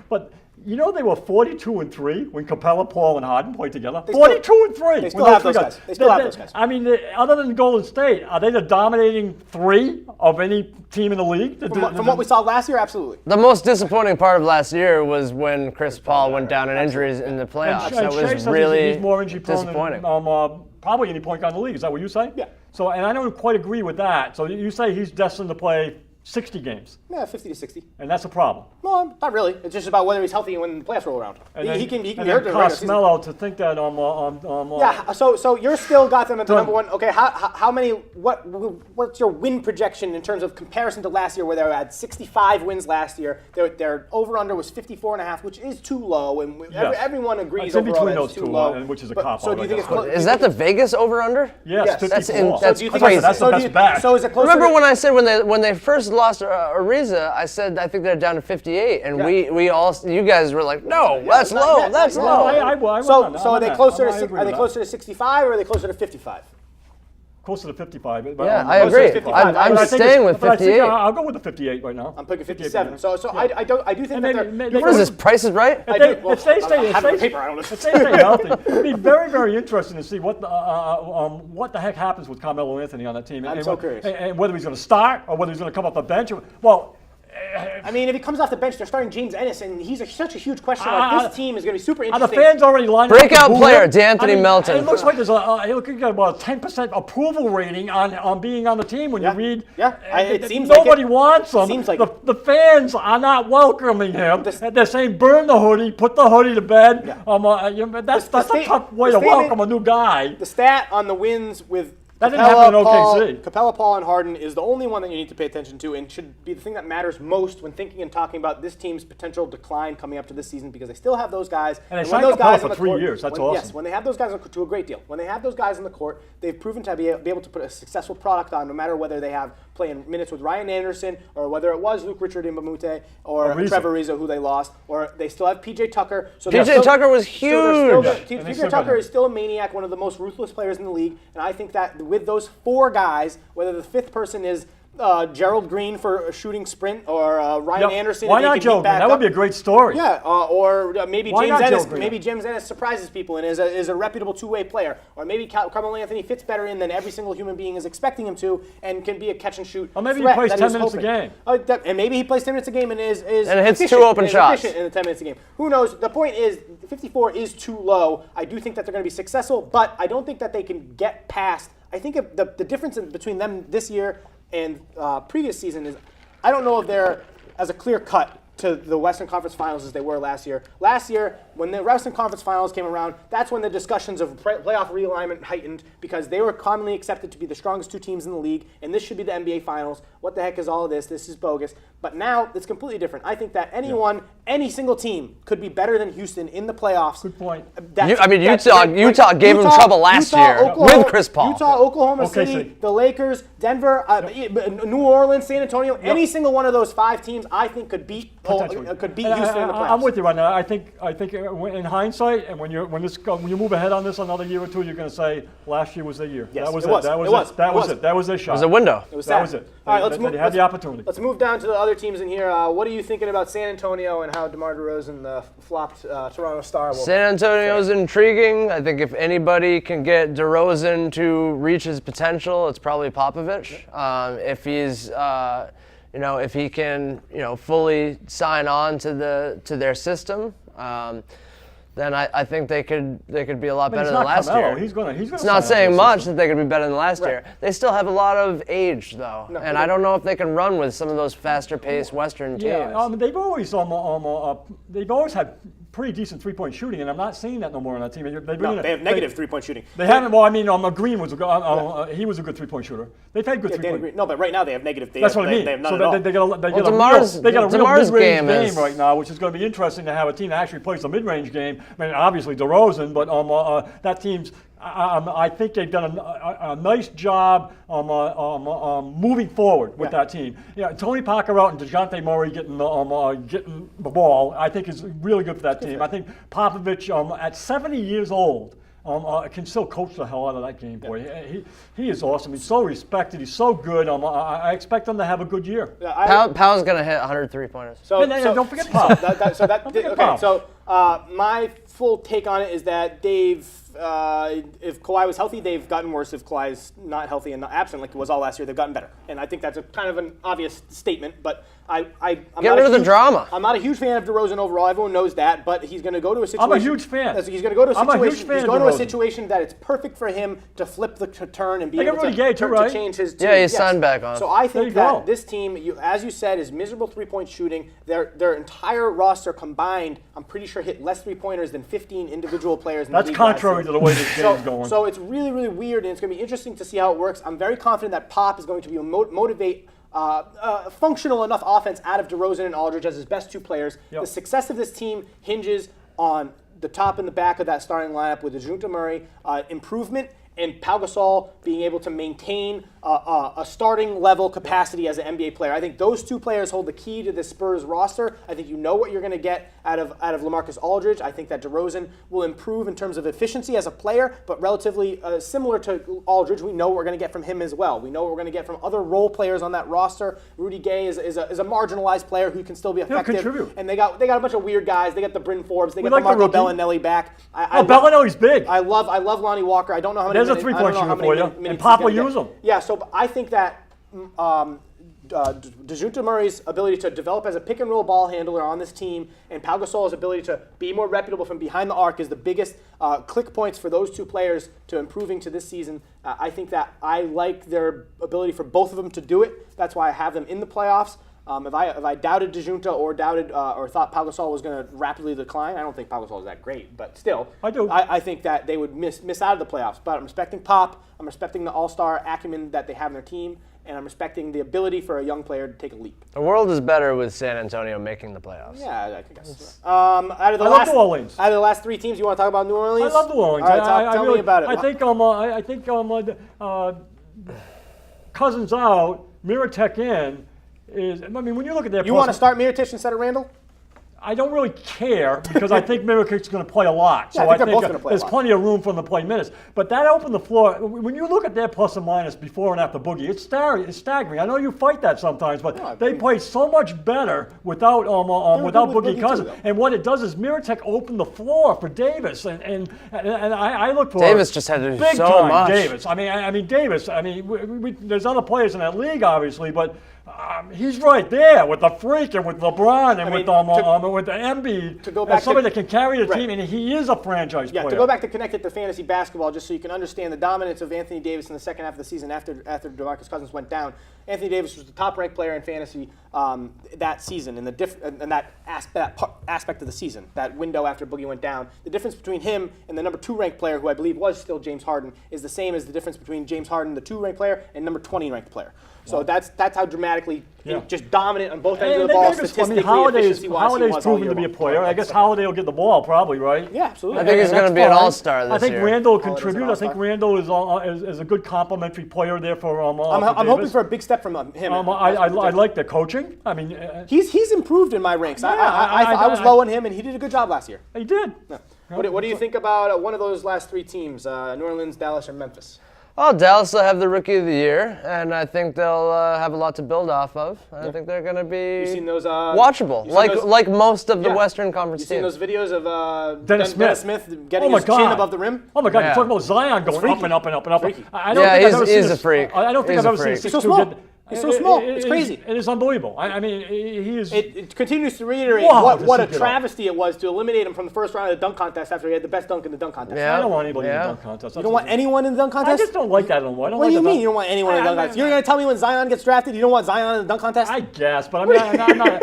but. They were 42-3 when Capella, Paul, and Harden played together. 42-3. They still have those guys. They still have those guys. I mean, other than Golden State, are they the dominating 3 of any team in the league? From what we saw last year, absolutely. The most disappointing part of last year was when Chris Paul went down in injuries in the playoffs. That was really he's more injury prone disappointing. Than probably any point guard in the league. Is that what you say? Yeah. So, and I don't quite agree with that. So you say he's destined to play 60 games. Yeah, 50 to 60. And that's a problem. Well, not really. It's just about whether he's healthy when the playoffs roll around. He can be hurt during the regular season. Carmelo to think that Yeah. So you're still got them at the number one. Okay. How many? What's your win projection in terms of comparison to last year, where they had 65 wins last year? Their over under was 54.5, which is too low, and everyone agrees it's in overall between that's those too two, low. Which is a cop. So do you think it's close? Is that the Vegas over under? Yes, 54. That's crazy. That's the best bet. So is it closer? Remember when I said when they first lost Ariza, I said I think they're down to 58, and you guys were like, no, that's low, that's low. So are they closer to 65 or are they closer to 55? Closer to 55. Yeah, I agree. I'm staying with 58. I'll go with the 58 right now. I'm picking 57. So I do think that what is this? Price is Right? If they stay healthy, it'd be very, very interesting to see what the heck happens with Carmelo Anthony on that team. I'm so curious. And whether he's going to start or whether he's going to come off the bench. Well, I mean, if he comes off the bench, they're starting James Ennis, and he's such a huge question mark. This team is going to be super interesting. Are the fans already lined up? Breakout player, DeAnthony Melton. It looks like there's about a 10% approval rating on being on the team when you read. Yeah, it seems nobody wants him. Seems like the fans are not welcoming him. They're saying, burn the hoodie, put the hoodie to bed. Yeah. That's a tough way to welcome a new guy. The stat on the wins with that didn't happen in OKC. Capella, Paul, and Harden is the only one that you need to pay attention to and should be the thing that matters most when thinking and talking about this team's potential decline coming up to this season, because they still have those guys. And they signed Capella for 3 years. That's awesome. Yes, when they have those guys to a great deal. When they have those guys on the court, they've proven to be able to put a successful product on, no matter whether they have playing minutes with Ryan Anderson or whether it was Luke Richard Mbamute or Trevor Ariza, who they lost, or they still have PJ Tucker. So PJ Tucker was huge. PJ Tucker is still a maniac, one of the most ruthless players in the league, and I think that with those 4 guys, whether the 5th person is Gerald Green for a shooting sprint or Ryan Anderson. Why not Gerald Green? That would be a great story. Yeah, or maybe James Ennis. Maybe James Ennis surprises people and is a reputable two-way player. Or maybe Carmelo Anthony fits better in than every single human being is expecting him to, and can be a catch and shoot. Or maybe threat he plays that 10 minutes a game. And maybe he plays 10 minutes a game and is and hits 2 open shots in the 10 minutes a game. Who knows? The point is, 54 is too low. I do think that they're going to be successful, but I don't think that they can get past. I think the difference between them this year and previous season is, I don't know if they're as a clear cut to the Western Conference Finals as they were last year. Last year, when the Western Conference Finals came around, that's when the discussions of playoff realignment heightened, because they were commonly accepted to be the strongest 2 teams in the league, and this should be the NBA Finals. What the heck is all of this? This is bogus. But now, it's completely different. I think that any single team could be better than Houston in the playoffs. Good point. Utah gave them trouble last year with Chris Paul. Utah, Oklahoma City, the Lakers, Denver, New Orleans, San Antonio, any single one of those 5 teams, I think could beat Houston in the playoffs. I'm with you right now. I think in hindsight, and when you move ahead on this another year or 2, you're going to say last year was their year. Yes, that was it it. was. That was it. That was their shot. It was a window. That was it. All right, let's move. They had the opportunity. Let's move down to the other teams in here. What are you thinking about San Antonio and how DeMar DeRozan flopped Toronto Star? San Antonio's intriguing. I think if anybody can get DeRozan to reach his potential, it's probably Popovich. If he's if he can, fully sign on to their system, then I think they could be a lot better than last year. He's gonna it's not saying much that they could be better than last year. They still have a lot of age, though, and I don't know if they can run with some of those faster-paced Western teams. Yeah, they've always had pretty decent three-point shooting, and I'm not seeing that no more on that team. No, they have negative three-point shooting. They haven't. Well, I mean, Green was he was a good three-point shooter. They've had good three-point. No, but right now they have negative. That's what I mean. They have none so at all. they got a real DeMar's mid-range game is right now, which is going to be interesting to have a team that actually plays a mid-range game. I mean, obviously DeRozan, but that team's. I think they've done a nice job moving forward with that team. Yeah, Tony Parker out and DeJounte Murray getting the ball, I think is really good for that team. I think Popovich, at 70 years old, can still coach the hell out of that game, boy. He is awesome. He's so respected. He's so good. I expect him to have a good year. Powell's going to hit 100 3-pointers. Don't forget Powell. My full take on it is that if Kawhi was healthy, they've gotten worse. If Kawhi's not healthy and not absent like it was all last year, they've gotten better. And I think that's a kind of an obvious statement, but I'm Get rid of the drama. I'm not a huge fan of DeRozan overall. Everyone knows that, but he's going to go to a situation. I'm a huge fan. He's going to go to a situation. I'm a huge fan he's going to a situation that it's perfect for him to flip the turn and be able to change his team. Yeah, he's signed back on. So I think that this team, as you said, is miserable three-point shooting. Their entire roster combined, I'm pretty sure, hit less three-pointers than 15 individual players in the league. That's contrary to the way this game's going. So it's really, really weird, and it's going to be interesting to see how it works. I'm very confident that Pop is going to be motivate functional enough offense out of DeRozan and Aldridge as his best two players. Yep. The success of this team hinges on the top and the back of that starting lineup with DeJounte Murray, improvement, and Pau Gasol being able to maintain a starting level capacity as an NBA player. I think those two players hold the key to the Spurs roster. I think you know what you're going to get out of LaMarcus Aldridge. I think that DeRozan will improve in terms of efficiency as a player, but relatively similar to Aldridge, we know what we're going to get from him as well. We know what we're going to get from other role players on that roster. Rudy Gay is a marginalized player who can still be effective. He'll contribute. And they got a bunch of weird guys. They got the Bryn Forbes. They got the Marco Bellinelli back. Bellinelli's big. I love Lonnie Walker. I don't know how many. There's a three-point shooter for you, and Pop will use them. Yeah, so I think that DeJounte Murray's ability to develop as a pick-and-roll ball handler on this team and Pau Gasol's ability to be more reputable from behind the arc is the biggest click points for those two players to improving to this season. I think that I like their ability for both of them to do it. That's why I have them in the playoffs. If I doubted DeJounte or thought Pau Gasol was going to rapidly decline, I don't think Pau Gasol is that great, but still, I do. I think that they would miss out of the playoffs. But I'm respecting Pop. I'm respecting the all-star acumen that they have in their team, and I'm respecting the ability for a young player to take a leap. The world is better with San Antonio making the playoffs. Yeah, I guess. Out of love New Orleans. Out of the last three teams, you want to talk about New Orleans? I love New Orleans. All right, tell me about it. I think Cousins out, Mirotic in. When you look at their you want to start Mirotic instead of Randall? I don't really care because I think Miricic's going to play a lot. Yeah, So I think they're both gonna play a there's lot. plenty of room for them to play minutes. But that opened the floor. When you look at their plus and minus before and after Boogie, it's staggering. I know you fight that sometimes, but they play so much better without Boogie Cousins. And what it does is Mirotic opened the floor for Davis, and I look for Davis just had to do big so time much. Davis. Davis. There's other players in that league, obviously, but. He's right there with the freak and with LeBron and with the Embiid. To go back somebody that can carry the team, and he is a franchise player. Yeah, to go back to connect it to fantasy basketball, just so you can understand the dominance of Anthony Davis in the second half of the season after DeMarcus Cousins went down. Anthony Davis was the top-ranked player in fantasy that season, in that aspect of the season, that window after Boogie went down. The difference between him and the number 2-ranked player, who I believe was still James Harden, is the same as the difference between James Harden, the 2-ranked player, and number 20-ranked player. So that's how dramatically just dominant on both ends of the ball, statistically, efficiency-wise. Holiday's proven to be a player. I guess Holiday will get the ball probably, right? Yeah, absolutely. I think he's going to be an all-star this year. I think Randall will contribute. I think Randall is a good complementary player there for I'm hoping for a big step from him. I like the coaching. He's improved in my ranks. I was low on him, and he did a good job last year. He did. Yeah. What do you think about one of those last three teams, New Orleans, Dallas, or Memphis? Well, Dallas will have the Rookie of the Year, and I think they'll have a lot to build off of. I think they're going to be watchable, like most of the Western Conference teams. You seen those videos of Dennis Smith getting his chin above the rim? Oh my God! You're talking about Zion going up and up and up and up. Freaky. He's a freak. I don't think I've ever seen a 6'2" He's so small. He's so small. It's crazy. It is unbelievable. He is. It continues to reiterate what a travesty it was to eliminate him from the first round of the dunk contest after he had the best dunk in the dunk contest. I don't want anybody in the dunk contest. You don't want anyone in the dunk contest? I just don't like that anymore. What do you mean you don't want anyone in the dunk contest? You're going to tell me when Zion gets drafted you don't want Zion in the dunk contest? I guess, but I'm not.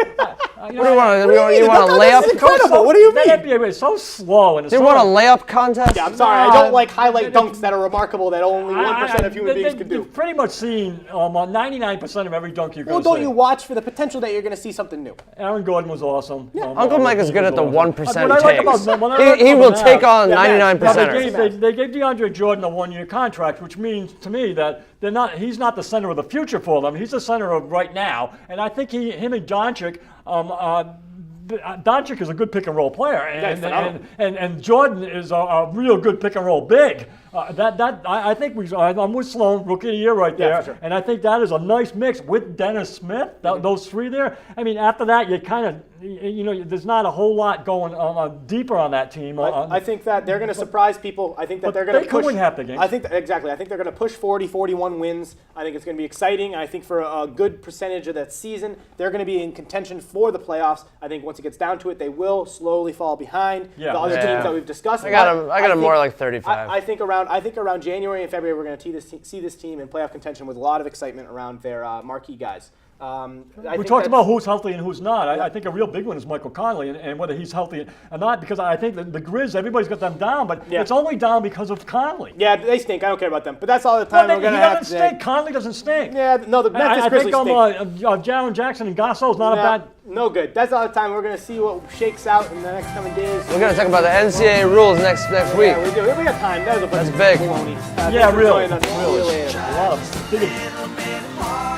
What do you want? You want a This is layup? incredible. What do you mean? That NBA is so slow and it's Do you so want a layup contest? Yeah, I'm sorry. I don't like highlight dunks that are remarkable that only 1% of human beings can do. You've pretty much seen 99% of every dunk you're Well, going to see. don't you watch for the potential that you're going to see something new? Aaron Gordon was awesome. Uncle Mike is good at the 1% What I like takes. about- what I like He about will the take Mavs- on Yeah, 99%ers. They gave DeAndre Jordan a 1-year contract, which means to me that he's not the center of the future for them. He's the center of right now. And I think him and Doncic, Doncic is a good pick and roll player, and Jordan is a real good pick and roll big. I think I'm with Sloan, rookie of the year right there, Yeah, for sure. and I think that is a nice mix with Dennis Smith. Those three there. I mean, after that, you kind of there's not a whole lot going on deeper on that team. I think that they're going to surprise people. I think that they're going to they could push. win half the games. I think exactly. I think they're going to push 40, 41 wins. I think it's going to be exciting. I think for a good percentage of that season, they're going to be in contention for the playoffs. I think once it gets down to it, they will slowly fall behind the other teams that we've discussed. I got him more like 35. I think around January and February, we're going to see this team in playoff contention with a lot of excitement around their marquee guys. We talked about who's healthy and who's not. I think a real big one is Michael Conley and whether he's healthy or not, because I think that the Grizz, everybody's got them down, but it's only down because of Conley. Yeah, they stink. I don't care about them. But that's all the time we're going to have to He doesn't stink. Conley doesn't stink. Yeah, no, the Memphis Grizzlies stink. I think Jaren Jackson and Gassol's not a bad. No good. That's all the time. We're going to see what shakes out in the next coming days. We're going to talk about the NCAA rules next week. Yeah, we do. We got time. That was a bunch That's of big. baloney. Yeah, thanks for really. joining us. Really. See you later. A lot of big- little bit hard.